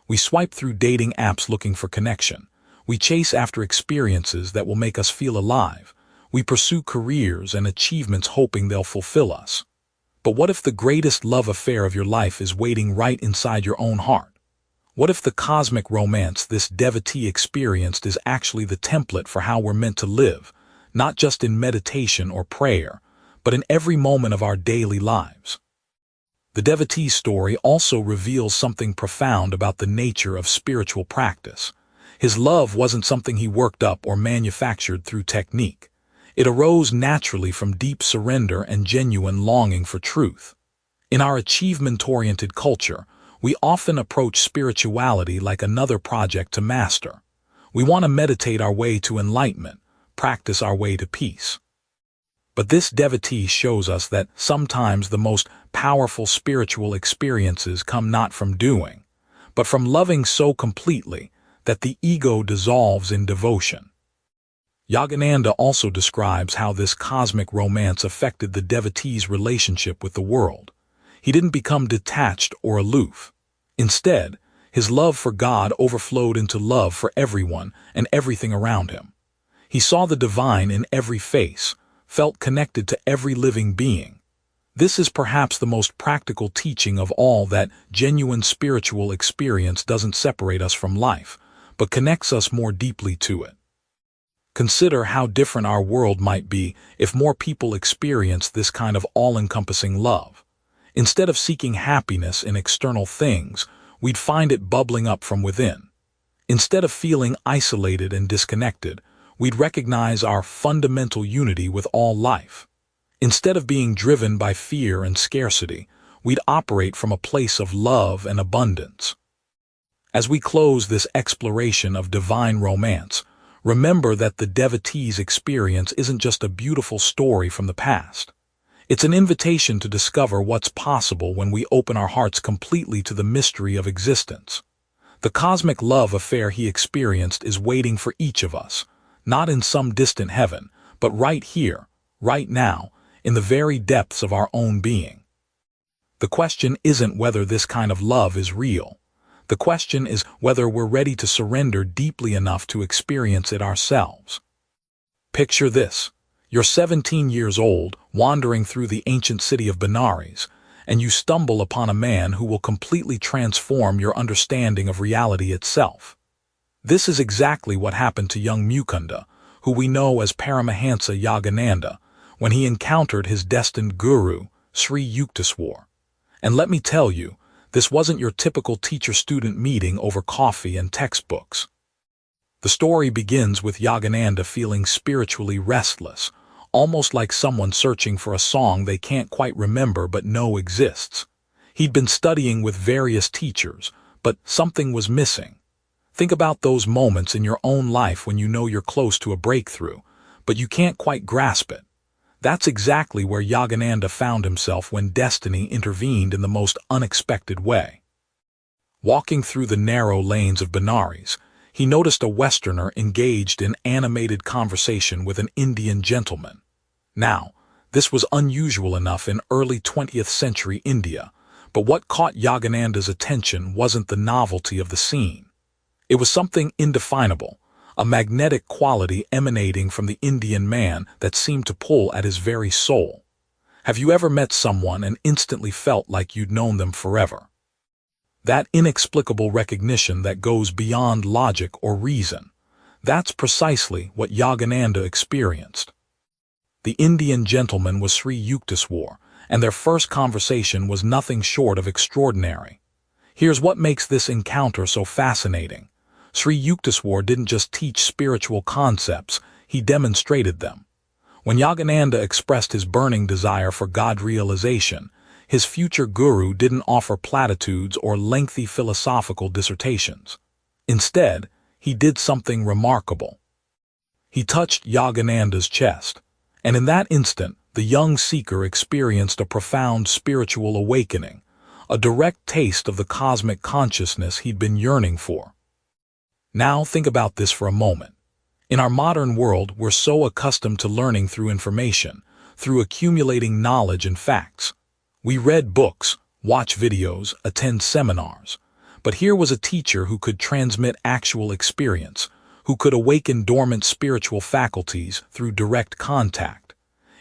We swipe through dating apps looking for connection. We chase after experiences that will make us feel alive. We pursue careers and achievements hoping they'll fulfill us. But what if the greatest love affair of your life is waiting right inside your own heart? What if the cosmic romance this devotee experienced is actually the template for how we're meant to live, not just in meditation or prayer, but in every moment of our daily lives? The devotee's story also reveals something profound about the nature of spiritual practice. His love wasn't something he worked up or manufactured through technique. It arose naturally from deep surrender and genuine longing for truth. In our achievement-oriented culture, we often approach spirituality like another project to master. We want to meditate our way to enlightenment, practice our way to peace. But this devotee shows us that sometimes the most powerful spiritual experiences come not from doing, but from loving so completely that the ego dissolves in devotion. Yogananda also describes how this cosmic romance affected the devotee's relationship with the world. He didn't become detached or aloof. Instead, his love for God overflowed into love for everyone and everything around him. He saw the divine in every face, felt connected to every living being. This is perhaps the most practical teaching of all, that genuine spiritual experience doesn't separate us from life, but connects us more deeply to it. Consider how different our world might be if more people experienced this kind of all-encompassing love. Instead of seeking happiness in external things, we'd find it bubbling up from within. Instead of feeling isolated and disconnected, we'd recognize our fundamental unity with all life. Instead of being driven by fear and scarcity, we'd operate from a place of love and abundance. As we close this exploration of divine romance, remember that the devotee's experience isn't just a beautiful story from the past. It's an invitation to discover what's possible when we open our hearts completely to the mystery of existence. The cosmic love affair he experienced is waiting for each of us, not in some distant heaven, but right here, right now, in the very depths of our own being. The question isn't whether this kind of love is real. The question is whether we're ready to surrender deeply enough to experience it ourselves. Picture this. You're 17 years old, wandering through the ancient city of Benares, and you stumble upon a man who will completely transform your understanding of reality itself. This is exactly what happened to young Mukunda, who we know as Paramahansa Yogananda, when he encountered his destined guru, Sri Yukteswar. And let me tell you, this wasn't your typical teacher-student meeting over coffee and textbooks. The story begins with Yogananda feeling spiritually restless, almost like someone searching for a song they can't quite remember but know exists. He'd been studying with various teachers, but something was missing. Think about those moments in your own life when you know you're close to a breakthrough, but you can't quite grasp it. That's exactly where Yogananda found himself when destiny intervened in the most unexpected way. Walking through the narrow lanes of Benares, he noticed a Westerner engaged in animated conversation with an Indian gentleman. Now, this was unusual enough in early 20th century India, but what caught Yogananda's attention wasn't the novelty of the scene. It was something indefinable, a magnetic quality emanating from the Indian man that seemed to pull at his very soul. Have you ever met someone and instantly felt like you'd known them forever? That inexplicable recognition that goes beyond logic or reason. That's precisely what Yogananda experienced. The Indian gentleman was Sri Yukteswar, and their first conversation was nothing short of extraordinary. Here's what makes this encounter so fascinating. Sri Yukteswar didn't just teach spiritual concepts, he demonstrated them. When Yogananda expressed his burning desire for God realization, his future guru didn't offer platitudes or lengthy philosophical dissertations. Instead, he did something remarkable. He touched Yogananda's chest, and in that instant, the young seeker experienced a profound spiritual awakening, a direct taste of the cosmic consciousness he'd been yearning for. Now think about this for a moment. In our modern world, we're so accustomed to learning through information, through accumulating knowledge and facts. We read books, watch videos, attend seminars. But here was a teacher who could transmit actual experience, who could awaken dormant spiritual faculties through direct contact.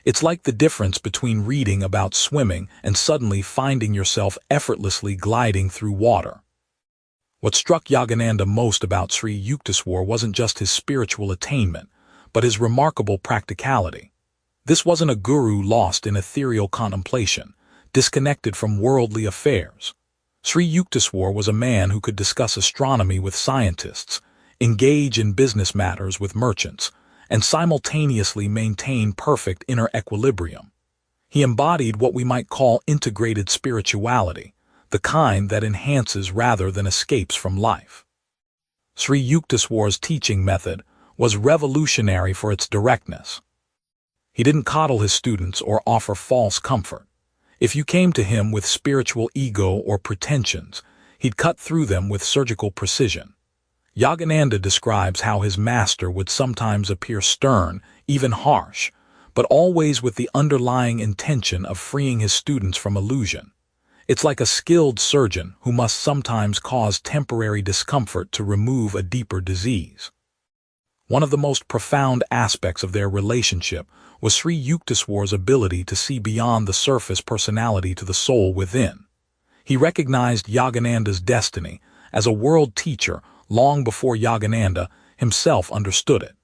It's like the difference between reading about swimming and suddenly finding yourself effortlessly gliding through water. What struck Yogananda most about Sri Yukteswar wasn't just his spiritual attainment, but his remarkable practicality. This wasn't a guru lost in ethereal contemplation, disconnected from worldly affairs. Sri Yukteswar was a man who could discuss astronomy with scientists, engage in business matters with merchants, and simultaneously maintain perfect inner equilibrium. He embodied what we might call integrated spirituality, the kind that enhances rather than escapes from life. Sri Yukteswar's teaching method was revolutionary for its directness. He didn't coddle his students or offer false comfort. If you came to him with spiritual ego or pretensions, he'd cut through them with surgical precision. Yogananda describes how his master would sometimes appear stern, even harsh, but always with the underlying intention of freeing his students from illusion. It's like a skilled surgeon who must sometimes cause temporary discomfort to remove a deeper disease. One of the most profound aspects of their relationship was Sri Yukteswar's ability to see beyond the surface personality to the soul within. He recognized Yogananda's destiny as a world teacher long before Yogananda himself understood it.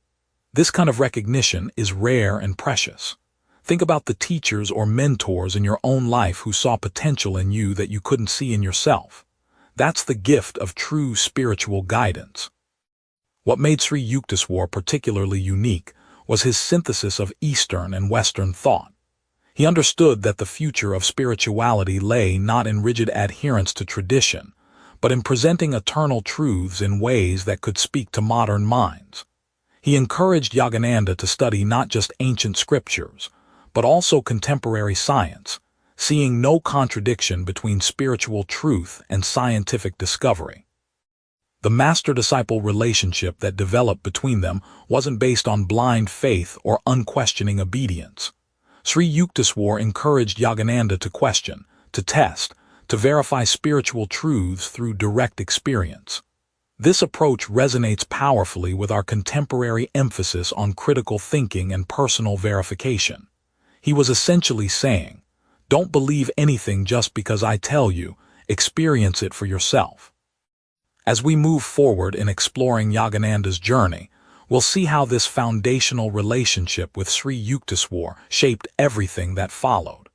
This kind of recognition is rare and precious. Think about the teachers or mentors in your own life who saw potential in you that you couldn't see in yourself. That's the gift of true spiritual guidance. What made Sri Yukteswar particularly unique was his synthesis of Eastern and Western thought. He understood that the future of spirituality lay not in rigid adherence to tradition, but in presenting eternal truths in ways that could speak to modern minds. He encouraged Yogananda to study not just ancient scriptures, but also contemporary science, seeing no contradiction between spiritual truth and scientific discovery. The master-disciple relationship that developed between them wasn't based on blind faith or unquestioning obedience. Sri Yukteswar encouraged Yogananda to question, to test, to verify spiritual truths through direct experience. This approach resonates powerfully with our contemporary emphasis on critical thinking and personal verification. He was essentially saying, "Don't believe anything just because I tell you, experience it for yourself." As we move forward in exploring Yogananda's journey, we'll see how this foundational relationship with Sri Yukteswar shaped everything that followed.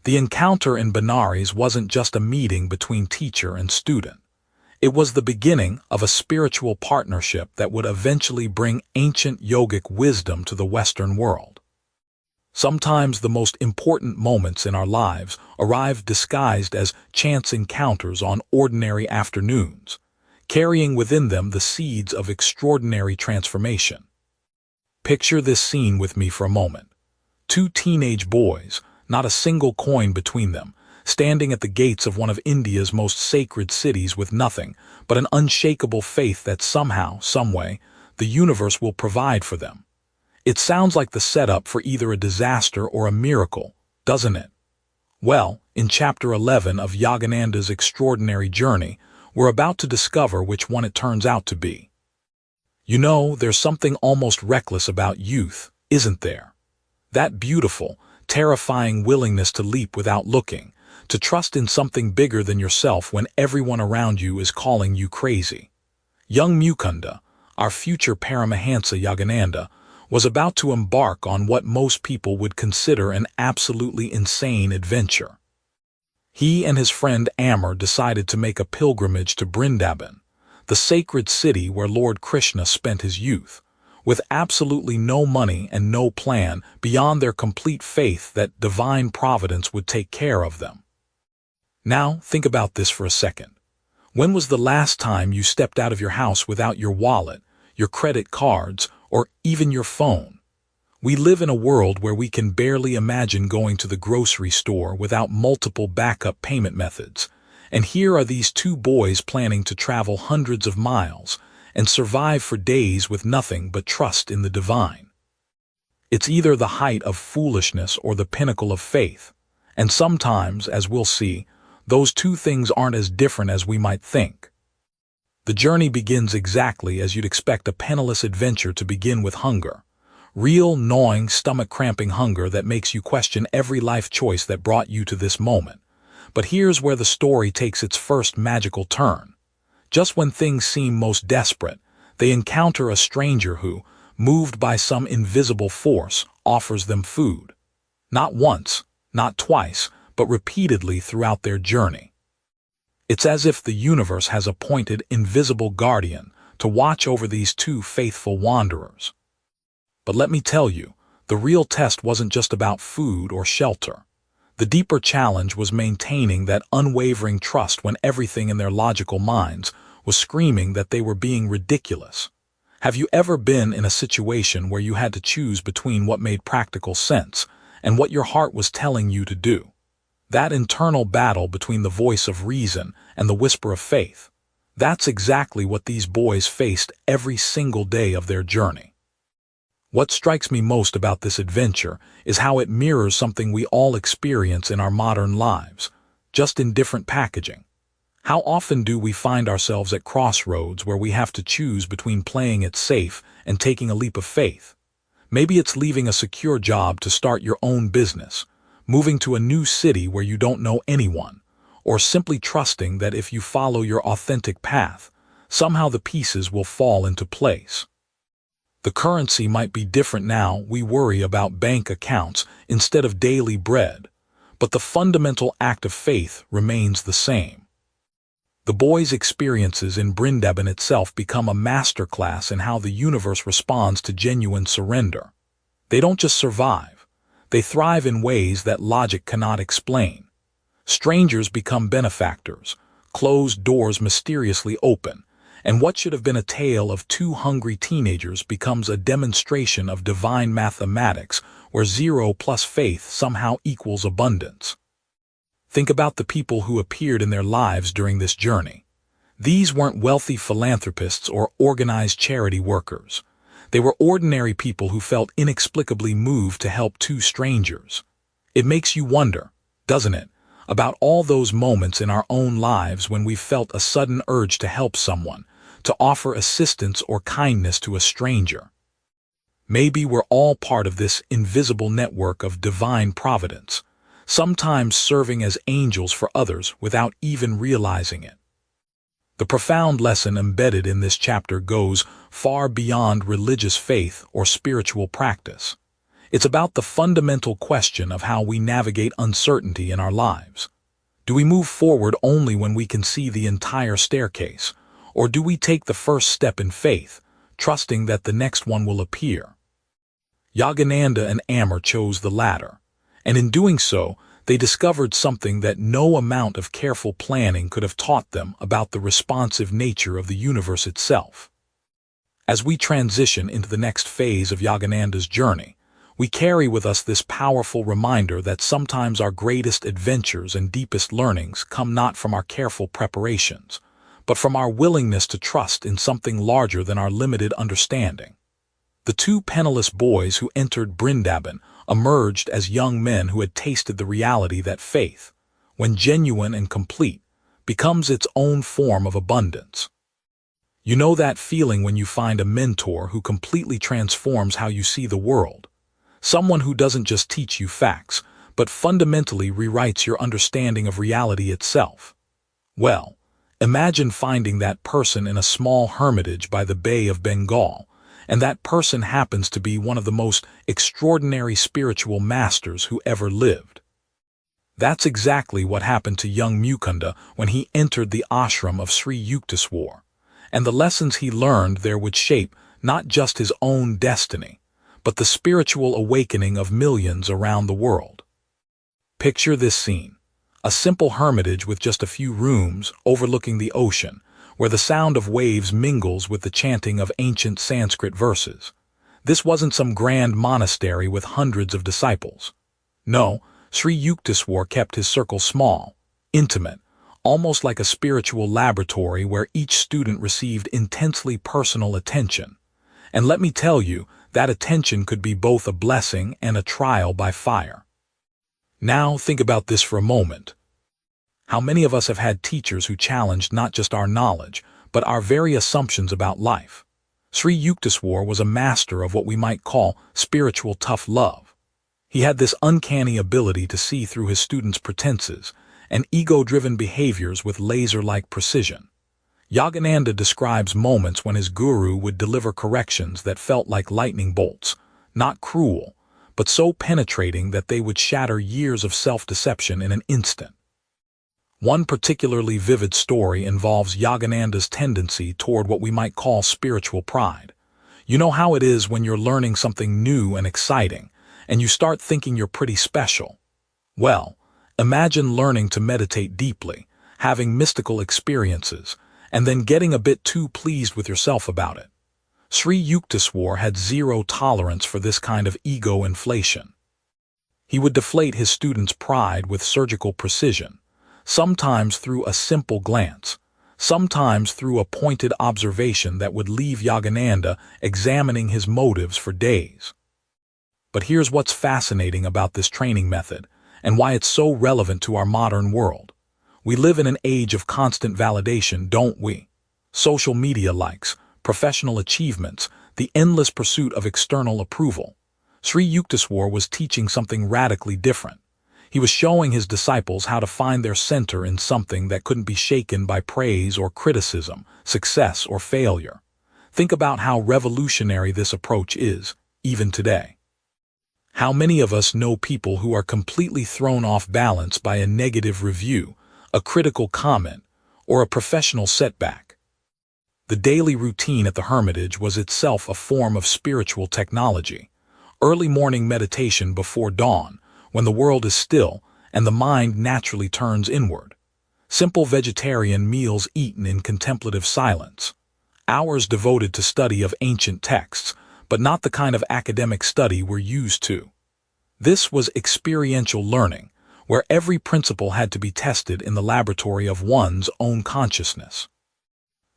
The encounter in Benares wasn't just a meeting between teacher and student. It was the beginning of a spiritual partnership that would eventually bring ancient yogic wisdom to the Western world. Sometimes the most important moments in our lives arrive disguised as chance encounters on ordinary afternoons, carrying within them the seeds of extraordinary transformation. Picture this scene with me for a moment. Two teenage boys, not a single coin between them, standing at the gates of one of India's most sacred cities with nothing but an unshakable faith that somehow, someway, the universe will provide for them. It sounds like the setup for either a disaster or a miracle, doesn't it? Well, in Chapter 11 of Yogananda's extraordinary journey, we're about to discover which one it turns out to be. You know, there's something almost reckless about youth, isn't there? That beautiful, terrifying willingness to leap without looking, to trust in something bigger than yourself when everyone around you is calling you crazy. Young Mukunda, our future Paramahansa Yogananda, was about to embark on what most people would consider an absolutely insane adventure. He and his friend Amar decided to make a pilgrimage to Brindaban, the sacred city where Lord Krishna spent his youth, with absolutely no money and no plan beyond their complete faith that divine providence would take care of them. Now, think about this for a second. When was the last time you stepped out of your house without your wallet, your credit cards, or even your phone? We live in a world where we can barely imagine going to the grocery store without multiple backup payment methods. And here are these two boys planning to travel hundreds of miles and survive for days with nothing but trust in the divine. It's either the height of foolishness or the pinnacle of faith. And sometimes, as we'll see, those two things aren't as different as we might think. The journey begins exactly as you'd expect a penniless adventure to begin, with hunger. Real, gnawing, stomach-cramping hunger that makes you question every life choice that brought you to this moment. But here's where the story takes its first magical turn. Just when things seem most desperate, they encounter a stranger who, moved by some invisible force, offers them food. Not once, not twice, but repeatedly throughout their journey. It's as if the universe has appointed invisible guardian to watch over these two faithful wanderers. But let me tell you, the real test wasn't just about food or shelter. The deeper challenge was maintaining that unwavering trust when everything in their logical minds was screaming that they were being ridiculous. Have you ever been in a situation where you had to choose between what made practical sense and what your heart was telling you to do? That internal battle between the voice of reason and the whisper of faith. That's exactly what these boys faced every single day of their journey. What strikes me most about this adventure is how it mirrors something we all experience in our modern lives, just in different packaging. How often do we find ourselves at crossroads where we have to choose between playing it safe and taking a leap of faith? Maybe it's leaving a secure job to start your own business, moving to a new city where you don't know anyone, or simply trusting that if you follow your authentic path, somehow the pieces will fall into place. The currency might be different now. We worry about bank accounts instead of daily bread, but the fundamental act of faith remains the same. The boys' experiences in Brindaban itself become a masterclass in how the universe responds to genuine surrender. They don't just survive, they thrive in ways that logic cannot explain. Strangers become benefactors, closed doors mysteriously open, and what should have been a tale of two hungry teenagers becomes a demonstration of divine mathematics where 0 plus faith somehow equals abundance. Think about the people who appeared in their lives during this journey. These weren't wealthy philanthropists or organized charity workers. They were ordinary people who felt inexplicably moved to help two strangers. It makes you wonder, doesn't it, about all those moments in our own lives when we've felt a sudden urge to help someone, to offer assistance or kindness to a stranger. Maybe we're all part of this invisible network of divine providence, sometimes serving as angels for others without even realizing it. The profound lesson embedded in this chapter goes far beyond religious faith or spiritual practice. It's about the fundamental question of how we navigate uncertainty in our lives. Do we move forward only when we can see the entire staircase, or do we take the first step in faith, trusting that the next one will appear? Yogananda and Amar chose the latter, and in doing so, they discovered something that no amount of careful planning could have taught them about the responsive nature of the universe itself. As we transition into the next phase of Yogananda's journey, we carry with us this powerful reminder that sometimes our greatest adventures and deepest learnings come not from our careful preparations, but from our willingness to trust in something larger than our limited understanding. The two penniless boys who entered Brindaban emerged as young men who had tasted the reality that faith, when genuine and complete, becomes its own form of abundance. You know that feeling when you find a mentor who completely transforms how you see the world. Someone who doesn't just teach you facts, but fundamentally rewrites your understanding of reality itself. Well, imagine finding that person in a small hermitage by the Bay of Bengal, and that person happens to be one of the most extraordinary spiritual masters who ever lived. That's exactly what happened to young Mukunda when he entered the ashram of Sri Yukteswar, and the lessons he learned there would shape not just his own destiny, but the spiritual awakening of millions around the world. Picture this scene, a simple hermitage with just a few rooms overlooking the ocean, where the sound of waves mingles with the chanting of ancient Sanskrit verses. This wasn't some grand monastery with hundreds of disciples. No, Sri Yukteswar kept his circle small, intimate, almost like a spiritual laboratory where each student received intensely personal attention. And let me tell you, that attention could be both a blessing and a trial by fire. Now think about this for a moment. How many of us have had teachers who challenged not just our knowledge, but our very assumptions about life. Sri Yukteswar was a master of what we might call spiritual tough love. He had this uncanny ability to see through his students' pretenses and ego-driven behaviors with laser-like precision. Yogananda describes moments when his guru would deliver corrections that felt like lightning bolts, not cruel, but so penetrating that they would shatter years of self-deception in an instant. One particularly vivid story involves Yogananda's tendency toward what we might call spiritual pride. You know how it is when you're learning something new and exciting, and you start thinking you're pretty special. Well, imagine learning to meditate deeply, having mystical experiences, and then getting a bit too pleased with yourself about it. Sri Yukteswar had zero tolerance for this kind of ego inflation. He would deflate his students' pride with surgical precision, sometimes through a simple glance, sometimes through a pointed observation that would leave Yogananda examining his motives for days. But here's what's fascinating about this training method, and why it's so relevant to our modern world. We live in an age of constant validation, don't we? Social media likes, professional achievements, the endless pursuit of external approval. Sri Yukteswar was teaching something radically different. He was showing his disciples how to find their center in something that couldn't be shaken by praise or criticism, success or failure. Think about how revolutionary this approach is, even today. How many of us know people who are completely thrown off balance by a negative review, a critical comment, or a professional setback? The daily routine at the Hermitage was itself a form of spiritual technology. Early morning meditation before dawn, when the world is still and the mind naturally turns inward. Simple vegetarian meals eaten in contemplative silence. Hours devoted to study of ancient texts, but not the kind of academic study we're used to. This was experiential learning, where every principle had to be tested in the laboratory of one's own consciousness.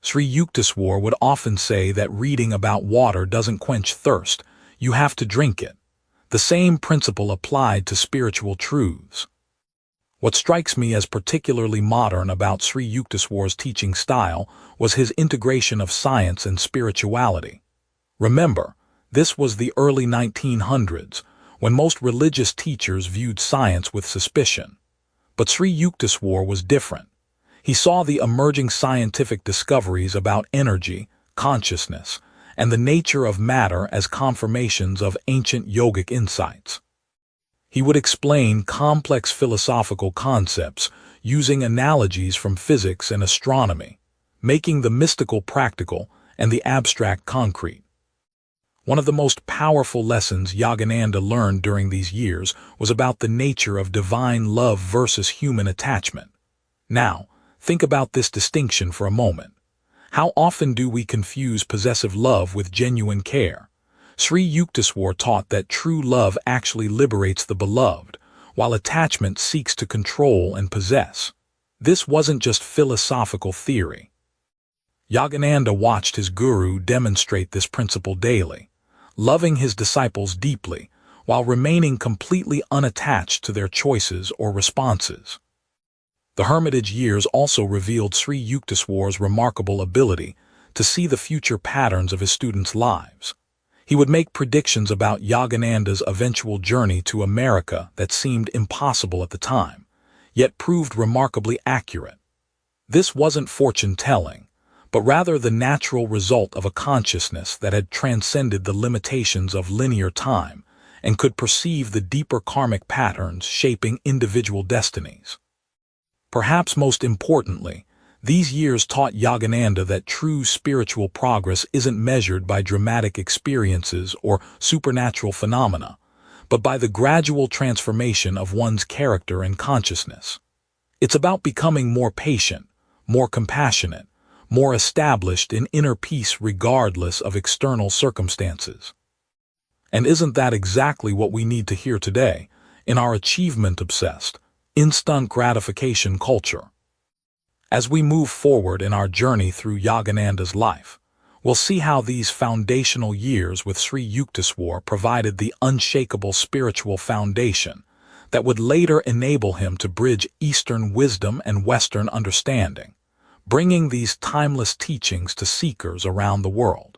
Sri Yukteswar would often say that reading about water doesn't quench thirst, you have to drink it. The same principle applied to spiritual truths. What strikes me as particularly modern about Sri Yukteswar's teaching style was his integration of science and spirituality. Remember, this was the early 1900s, when most religious teachers viewed science with suspicion. But Sri Yukteswar was different. He saw the emerging scientific discoveries about energy, consciousness, and the nature of matter as confirmations of ancient yogic insights. He would explain complex philosophical concepts using analogies from physics and astronomy, making the mystical practical and the abstract concrete. One of the most powerful lessons Yogananda learned during these years was about the nature of divine love versus human attachment. Now, think about this distinction for a moment. How often do we confuse possessive love with genuine care? Sri Yukteswar taught that true love actually liberates the beloved, while attachment seeks to control and possess. This wasn't just philosophical theory. Yogananda watched his guru demonstrate this principle daily, loving his disciples deeply, while remaining completely unattached to their choices or responses. The Hermitage years also revealed Sri Yukteswar's remarkable ability to see the future patterns of his students' lives. He would make predictions about Yogananda's eventual journey to America that seemed impossible at the time, yet proved remarkably accurate. This wasn't fortune-telling, but rather the natural result of a consciousness that had transcended the limitations of linear time and could perceive the deeper karmic patterns shaping individual destinies. Perhaps most importantly, these years taught Yogananda that true spiritual progress isn't measured by dramatic experiences or supernatural phenomena, but by the gradual transformation of one's character and consciousness. It's about becoming more patient, more compassionate, more established in inner peace regardless of external circumstances. And isn't that exactly what we need to hear today, in our achievement-obsessed, instant gratification culture? As we move forward in our journey through Yogananda's life, we'll see how these foundational years with Sri Yukteswar provided the unshakable spiritual foundation that would later enable him to bridge Eastern wisdom and Western understanding, bringing these timeless teachings to seekers around the world.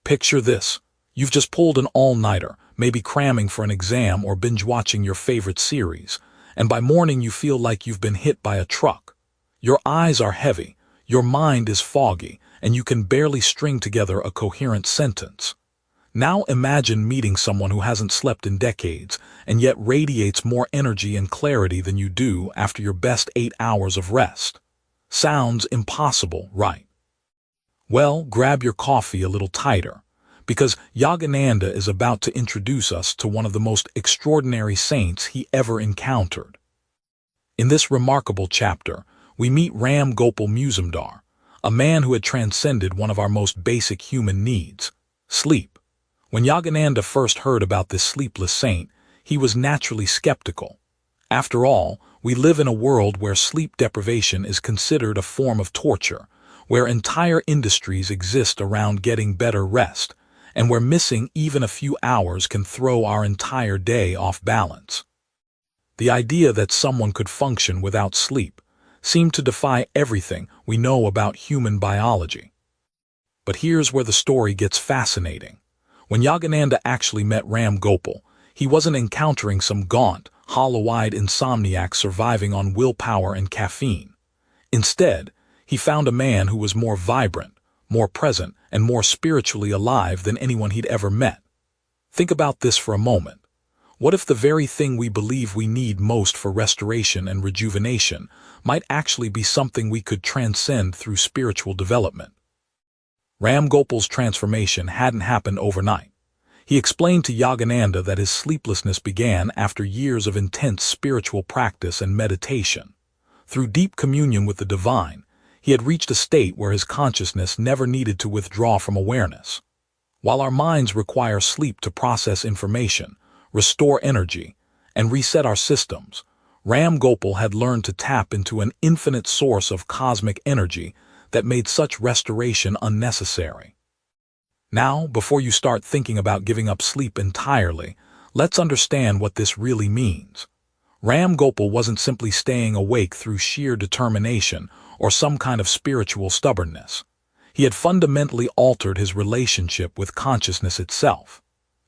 Picture this. You've just pulled an all-nighter, maybe cramming for an exam or binge-watching your favorite series, and by morning you feel like you've been hit by a truck. Your eyes are heavy, your mind is foggy, and you can barely string together a coherent sentence. Now imagine meeting someone who hasn't slept in decades and yet radiates more energy and clarity than you do after your best 8 hours of rest. Sounds impossible, right? Well, grab your coffee a little tighter, because Yogananda is about to introduce us to one of the most extraordinary saints he ever encountered. In this remarkable chapter, we meet Ram Gopal Muzumdar, a man who had transcended one of our most basic human needs, sleep. When Yogananda first heard about this sleepless saint, he was naturally skeptical. After all, we live in a world where sleep deprivation is considered a form of torture, where entire industries exist around getting better rest, and where missing even a few hours can throw our entire day off balance. The idea that someone could function without sleep seemed to defy everything we know about human biology. But here's where the story gets fascinating. When Yogananda actually met Ram Gopal, he wasn't encountering some gaunt, hollow-eyed insomniac surviving on willpower and caffeine. Instead, he found a man who was more vibrant, more present, and more spiritually alive than anyone he'd ever met. Think about this for a moment. What if the very thing we believe we need most for restoration and rejuvenation might actually be something we could transcend through spiritual development? Ram Gopal's transformation hadn't happened overnight. He explained to Yogananda that his sleeplessness began after years of intense spiritual practice and meditation. Through deep communion with the divine, he had reached a state where his consciousness never needed to withdraw from awareness. While our minds require sleep to process information, restore energy, and reset our systems, Ram Gopal had learned to tap into an infinite source of cosmic energy that made such restoration unnecessary. Now, before you start thinking about giving up sleep entirely, let's understand what this really means. Ram Gopal wasn't simply staying awake through sheer determination or some kind of spiritual stubbornness. He had fundamentally altered his relationship with consciousness itself.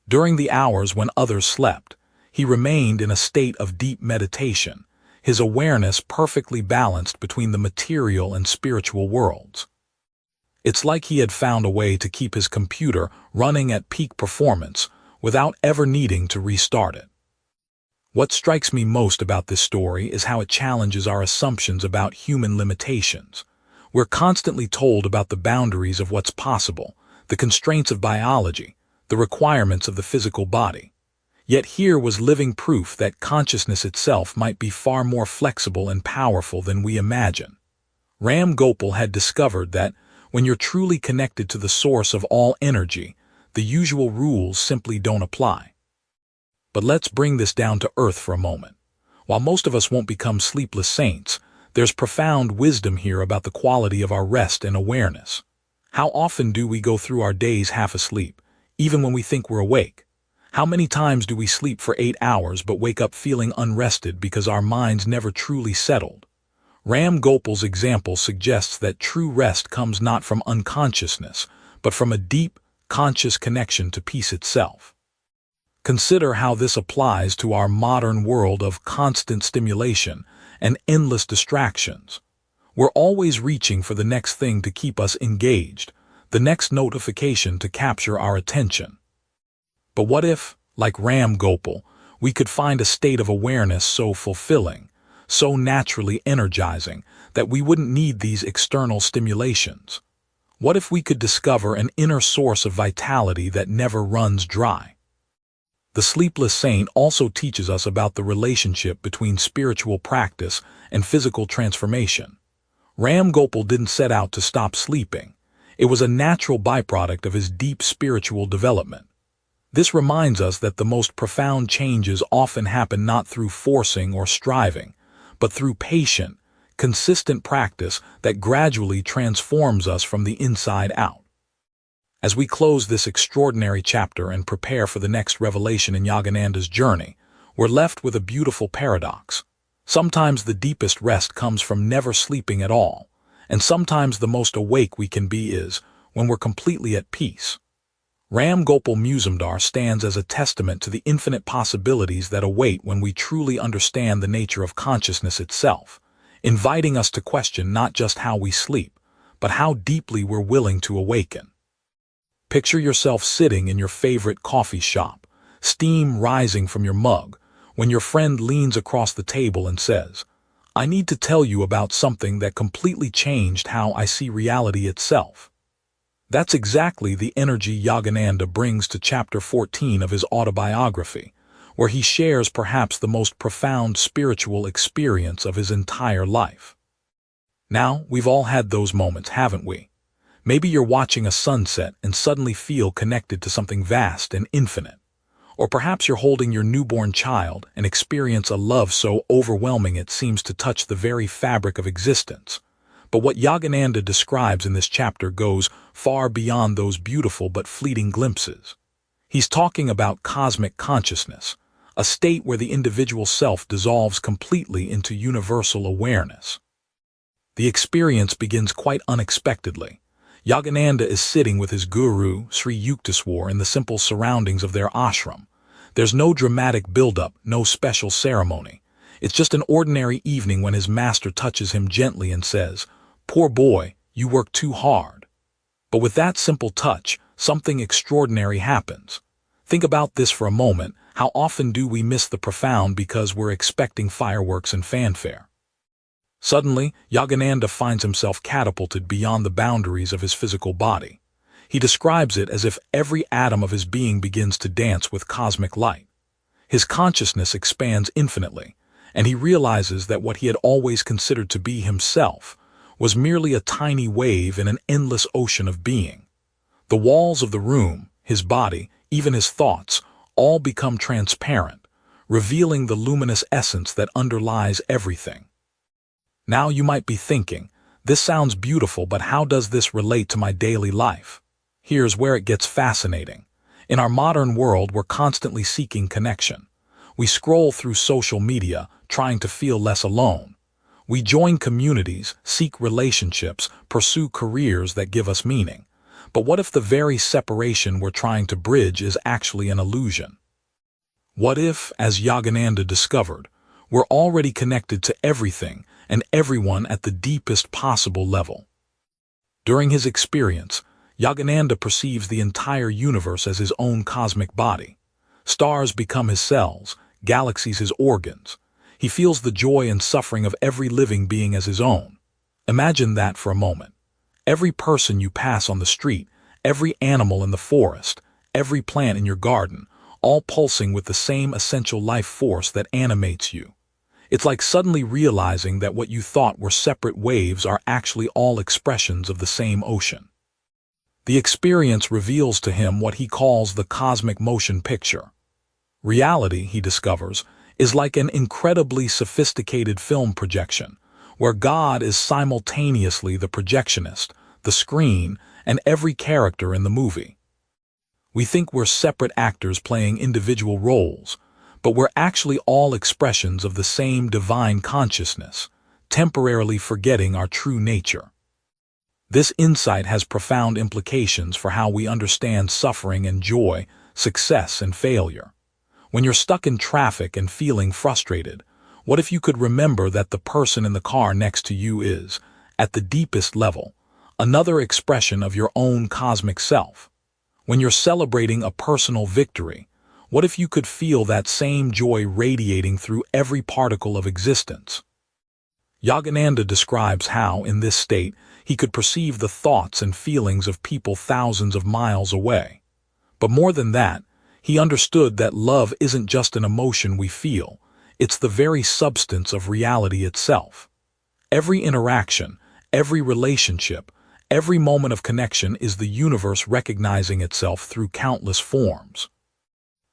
During the hours when others slept, he remained in a state of deep meditation, his awareness perfectly balanced between the material and spiritual worlds. It's like he had found a way to keep his computer running at peak performance without ever needing to restart it. What strikes me most about this story is how it challenges our assumptions about human limitations. We're constantly told about the boundaries of what's possible, the constraints of biology, the requirements of the physical body. Yet here was living proof that consciousness itself might be far more flexible and powerful than we imagine. Ram Gopal had discovered that when you're truly connected to the source of all energy, the usual rules simply don't apply. But let's bring this down to earth for a moment. While most of us won't become sleepless saints, there's profound wisdom here about the quality of our rest and awareness. How often do we go through our days half asleep, even when we think we're awake? How many times do we sleep for 8 hours but wake up feeling unrested because our minds never truly settled? Ram Gopal's example suggests that true rest comes not from unconsciousness, but from a deep, conscious connection to peace itself. Consider how this applies to our modern world of constant stimulation and endless distractions. We're always reaching for the next thing to keep us engaged, the next notification to capture our attention. But what if, like Ram Gopal, we could find a state of awareness so fulfilling, so naturally energizing, that we wouldn't need these external stimulations? What if we could discover an inner source of vitality that never runs dry? The Sleepless Saint also teaches us about the relationship between spiritual practice and physical transformation. Ram Gopal didn't set out to stop sleeping. It was a natural byproduct of his deep spiritual development. This reminds us that the most profound changes often happen not through forcing or striving, but through patient, consistent practice that gradually transforms us from the inside out. As we close this extraordinary chapter and prepare for the next revelation in Yogananda's journey, we're left with a beautiful paradox. Sometimes the deepest rest comes from never sleeping at all, and sometimes the most awake we can be is when we're completely at peace. Ram Gopal Musumdar stands as a testament to the infinite possibilities that await when we truly understand the nature of consciousness itself, inviting us to question not just how we sleep, but how deeply we're willing to awaken. Picture yourself sitting in your favorite coffee shop, steam rising from your mug, when your friend leans across the table and says, "I need to tell you about something that completely changed how I see reality itself." That's exactly the energy Yogananda brings to chapter 14 of his autobiography, where he shares perhaps the most profound spiritual experience of his entire life. Now, we've all had those moments, haven't we? Maybe you're watching a sunset and suddenly feel connected to something vast and infinite. Or perhaps you're holding your newborn child and experience a love so overwhelming it seems to touch the very fabric of existence. But what Yogananda describes in this chapter goes far beyond those beautiful but fleeting glimpses. He's talking about cosmic consciousness, a state where the individual self dissolves completely into universal awareness. The experience begins quite unexpectedly. Yogananda is sitting with his guru, Sri Yukteswar, in the simple surroundings of their ashram. There's no dramatic build-up, no special ceremony. It's just an ordinary evening when his master touches him gently and says, "Poor boy, you work too hard." But with that simple touch, something extraordinary happens. Think about this for a moment. How often do we miss the profound because we're expecting fireworks and fanfare? Suddenly, Yogananda finds himself catapulted beyond the boundaries of his physical body. He describes it as if every atom of his being begins to dance with cosmic light. His consciousness expands infinitely, and he realizes that what he had always considered to be himself was merely a tiny wave in an endless ocean of being. The walls of the room, his body, even his thoughts, all become transparent, revealing the luminous essence that underlies everything. Now you might be thinking, this sounds beautiful, but how does this relate to my daily life? Here's where it gets fascinating. In our modern world, we're constantly seeking connection. We scroll through social media, trying to feel less alone. We join communities, seek relationships, pursue careers that give us meaning. But what if the very separation we're trying to bridge is actually an illusion? What if, as Yogananda discovered, we're already connected to everything and everyone at the deepest possible level? During his experience, Yogananda perceives the entire universe as his own cosmic body. Stars become his cells, galaxies his organs. He feels the joy and suffering of every living being as his own. Imagine that for a moment. Every person you pass on the street, every animal in the forest, every plant in your garden, all pulsing with the same essential life force that animates you. It's like suddenly realizing that what you thought were separate waves are actually all expressions of the same ocean. The experience reveals to him what he calls the cosmic motion picture. Reality, he discovers, is like an incredibly sophisticated film projection, where God is simultaneously the projectionist, the screen, and every character in the movie. We think we're separate actors playing individual roles, but we're actually all expressions of the same divine consciousness, temporarily forgetting our true nature. This insight has profound implications for how we understand suffering and joy, success and failure. When you're stuck in traffic and feeling frustrated, what if you could remember that the person in the car next to you is, at the deepest level, another expression of your own cosmic self? When you're celebrating a personal victory, what if you could feel that same joy radiating through every particle of existence? Yogananda describes how, in this state, he could perceive the thoughts and feelings of people thousands of miles away. But more than that, he understood that love isn't just an emotion we feel, it's the very substance of reality itself. Every interaction, every relationship, every moment of connection is the universe recognizing itself through countless forms.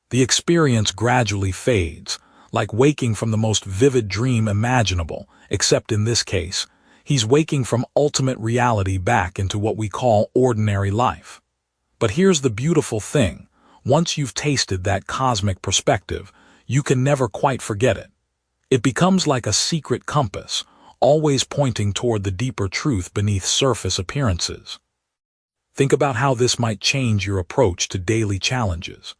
The experience gradually fades, like waking from the most vivid dream imaginable, except in this case, he's waking from ultimate reality back into what we call ordinary life. But here's the beautiful thing. Once you've tasted that cosmic perspective, you can never quite forget it. It becomes like a secret compass, always pointing toward the deeper truth beneath surface appearances. Think about how this might change your approach to daily challenges.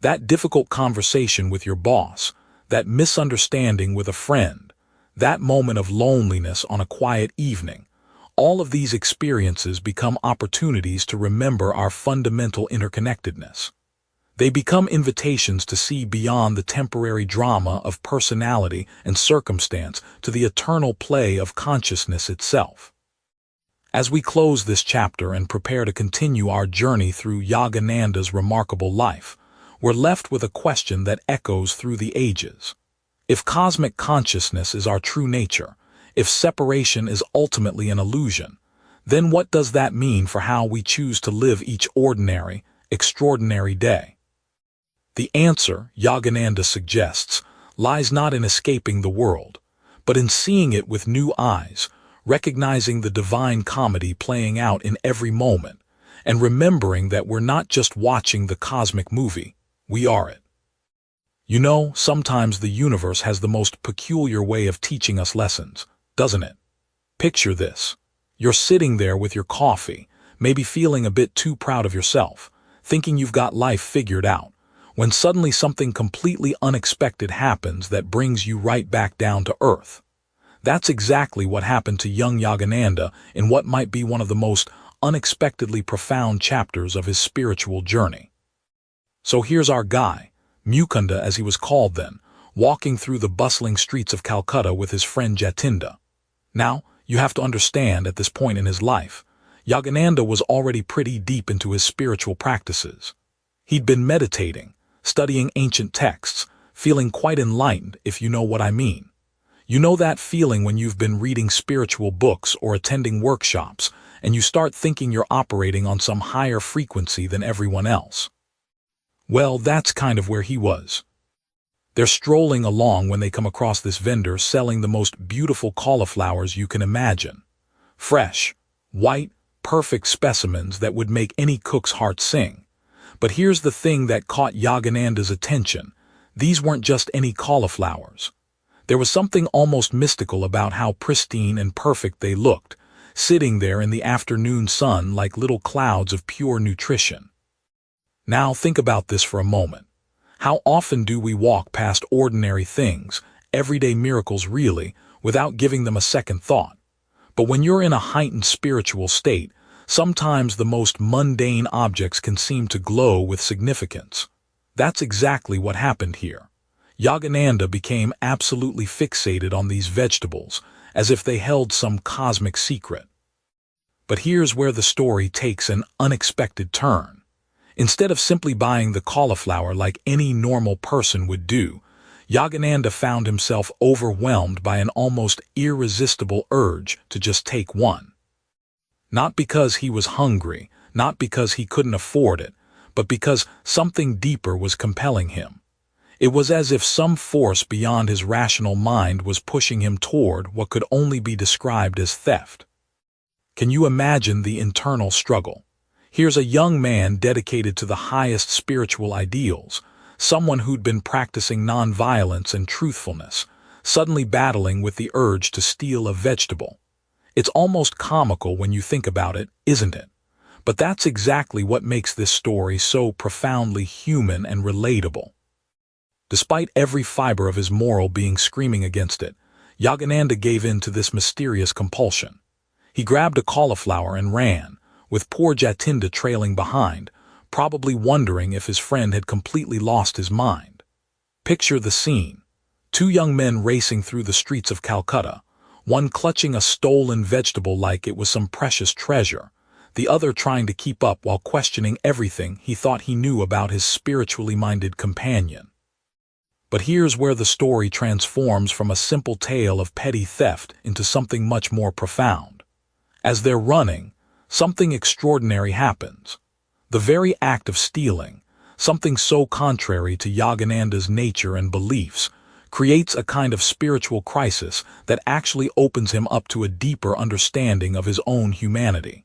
That difficult conversation with your boss, that misunderstanding with a friend, that moment of loneliness on a quiet evening, all of these experiences become opportunities to remember our fundamental interconnectedness. They become invitations to see beyond the temporary drama of personality and circumstance to the eternal play of consciousness itself. As we close this chapter and prepare to continue our journey through Yogananda's remarkable life, we're left with a question that echoes through the ages. If cosmic consciousness is our true nature, if separation is ultimately an illusion, then what does that mean for how we choose to live each ordinary, extraordinary day? The answer, Yogananda suggests, lies not in escaping the world, but in seeing it with new eyes, recognizing the divine comedy playing out in every moment, and remembering that we're not just watching the cosmic movie, we are it. You know, sometimes the universe has the most peculiar way of teaching us lessons, doesn't it? Picture this. You're sitting there with your coffee, maybe feeling a bit too proud of yourself, thinking you've got life figured out, when suddenly something completely unexpected happens that brings you right back down to earth. That's exactly what happened to young Yogananda in what might be one of the most unexpectedly profound chapters of his spiritual journey. So here's our guy, Mukunda as he was called then, walking through the bustling streets of Calcutta with his friend Jatinda. Now, you have to understand at this point in his life, Yogananda was already pretty deep into his spiritual practices. He'd been meditating, studying ancient texts, feeling quite enlightened, if you know what I mean. You know that feeling when you've been reading spiritual books or attending workshops, and you start thinking you're operating on some higher frequency than everyone else? Well, that's kind of where he was. They're strolling along when they come across this vendor selling the most beautiful cauliflowers you can imagine. Fresh, white, perfect specimens that would make any cook's heart sing. But here's the thing that caught Yogananda's attention. These weren't just any cauliflowers. There was something almost mystical about how pristine and perfect they looked, sitting there in the afternoon sun like little clouds of pure nutrition. Now think about this for a moment. How often do we walk past ordinary things, everyday miracles really, without giving them a second thought? But when you're in a heightened spiritual state, sometimes the most mundane objects can seem to glow with significance. That's exactly what happened here. Yogananda became absolutely fixated on these vegetables, as if they held some cosmic secret. But here's where the story takes an unexpected turn. Instead of simply buying the cauliflower like any normal person would do, Yogananda found himself overwhelmed by an almost irresistible urge to just take one. Not because he was hungry, not because he couldn't afford it, but because something deeper was compelling him. It was as if some force beyond his rational mind was pushing him toward what could only be described as theft. Can you imagine the internal struggle? Here's a young man dedicated to the highest spiritual ideals, someone who'd been practicing nonviolence and truthfulness, suddenly battling with the urge to steal a vegetable. It's almost comical when you think about it, isn't it? But that's exactly what makes this story so profoundly human and relatable. Despite every fiber of his moral being screaming against it, Yogananda gave in to this mysterious compulsion. He grabbed a cauliflower and ran, with poor Jatinda trailing behind, probably wondering if his friend had completely lost his mind. Picture the scene. Two young men racing through the streets of Calcutta, one clutching a stolen vegetable like it was some precious treasure, the other trying to keep up while questioning everything he thought he knew about his spiritually minded companion. But here's where the story transforms from a simple tale of petty theft into something much more profound. As they're running, something extraordinary happens. The very act of stealing, something so contrary to Yogananda's nature and beliefs, creates a kind of spiritual crisis that actually opens him up to a deeper understanding of his own humanity.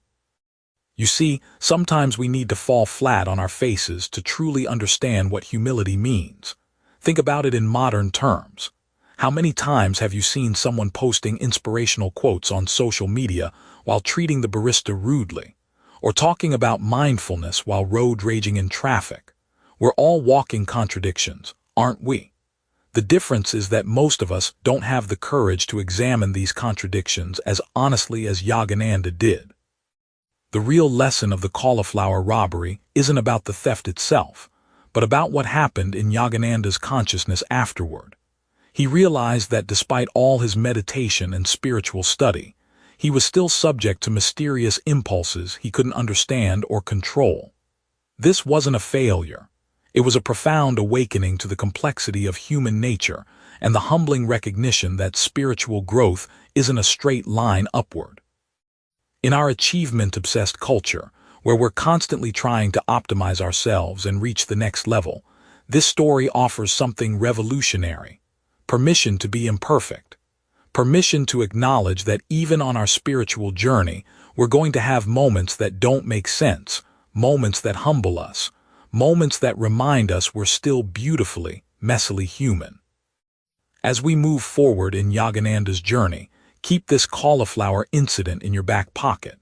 You see, sometimes we need to fall flat on our faces to truly understand what humility means. Think about it in modern terms. How many times have you seen someone posting inspirational quotes on social media while treating the barista rudely, or talking about mindfulness while road raging in traffic? We're all walking contradictions, aren't we? The difference is that most of us don't have the courage to examine these contradictions as honestly as Yogananda did. The real lesson of the cauliflower robbery isn't about the theft itself, but about what happened in Yogananda's consciousness afterward. He realized that despite all his meditation and spiritual study, he was still subject to mysterious impulses he couldn't understand or control. This wasn't a failure. It was a profound awakening to the complexity of human nature and the humbling recognition that spiritual growth isn't a straight line upward. In our achievement-obsessed culture, where we're constantly trying to optimize ourselves and reach the next level, this story offers something revolutionary: permission to be imperfect. Permission to acknowledge that even on our spiritual journey, we're going to have moments that don't make sense, moments that humble us, moments that remind us we're still beautifully, messily human. As we move forward in Yogananda's journey, keep this cauliflower incident in your back pocket.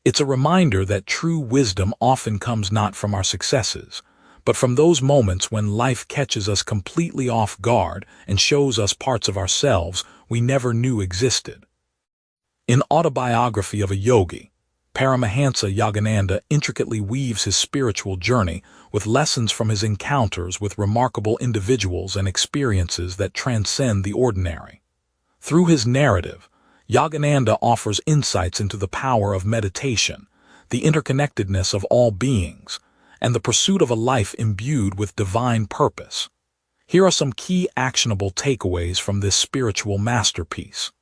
It's a reminder that true wisdom often comes not from our successes, but from those moments when life catches us completely off guard and shows us parts of ourselves we never knew existed. In Autobiography of a Yogi, Paramahansa Yogananda intricately weaves his spiritual journey with lessons from his encounters with remarkable individuals and experiences that transcend the ordinary. Through his narrative, Yogananda offers insights into the power of meditation, the interconnectedness of all beings, and the pursuit of a life imbued with divine purpose. Here are some key actionable takeaways from this spiritual masterpiece.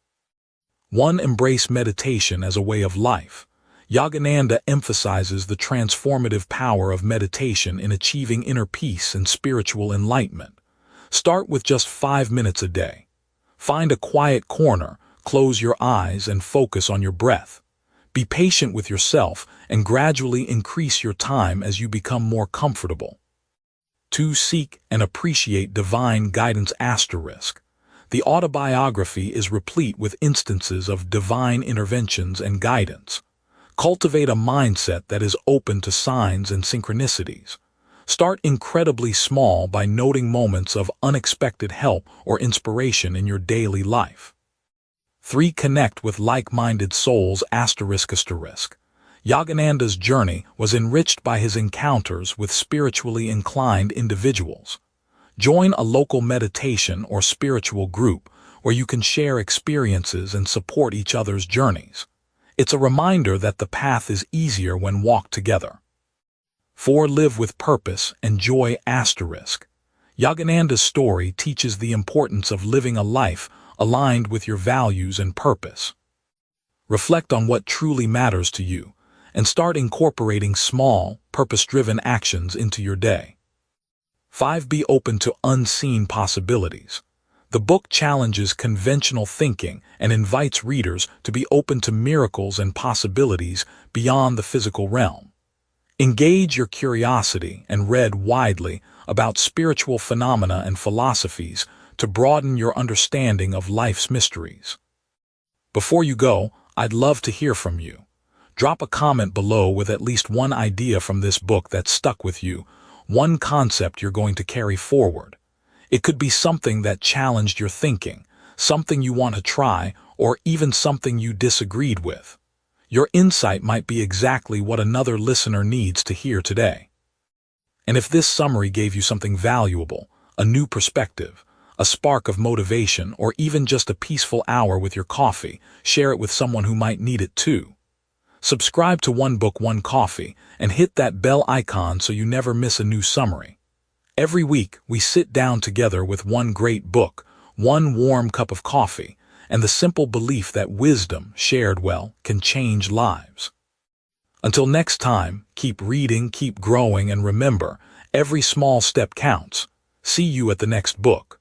1. Embrace meditation as a way of life. Yogananda emphasizes the transformative power of meditation in achieving inner peace and spiritual enlightenment. Start with just 5 minutes a day. Find a quiet corner, close your eyes, and focus on your breath. Be patient with yourself and gradually increase your time as you become more comfortable. 2. Seek and appreciate divine guidance. The autobiography is replete with instances of divine interventions and guidance. Cultivate a mindset that is open to signs and synchronicities. Start incredibly small by noting moments of unexpected help or inspiration in your daily life. 3. Connect with like-minded souls. Yogananda's journey was enriched by his encounters with spiritually inclined individuals. Join a local meditation or spiritual group where you can share experiences and support each other's journeys. It's a reminder that the path is easier when walked together. 4. Live with purpose and joy. Yogananda's story teaches the importance of living a life aligned with your values and purpose. Reflect on what truly matters to you and start incorporating small, purpose-driven actions into your day. 5. Be open to unseen possibilities. The book challenges conventional thinking and invites readers to be open to miracles and possibilities beyond the physical realm. Engage your curiosity and read widely about spiritual phenomena and philosophies to broaden your understanding of life's mysteries. Before you go, I'd love to hear from you. Drop a comment below with at least one idea from this book that stuck with you, one concept you're going to carry forward. It could be something that challenged your thinking, something you want to try, or even something you disagreed with. Your insight might be exactly what another listener needs to hear today. And if this summary gave you something valuable, a new perspective, a spark of motivation, or even just a peaceful hour with your coffee, share it with someone who might need it too. Subscribe to One Book, One Coffee and hit that bell icon so you never miss a new summary. Every week, we sit down together with one great book, one warm cup of coffee, and the simple belief that wisdom, shared well, can change lives. Until next time, keep reading, keep growing, and remember, every small step counts. See you at the next book.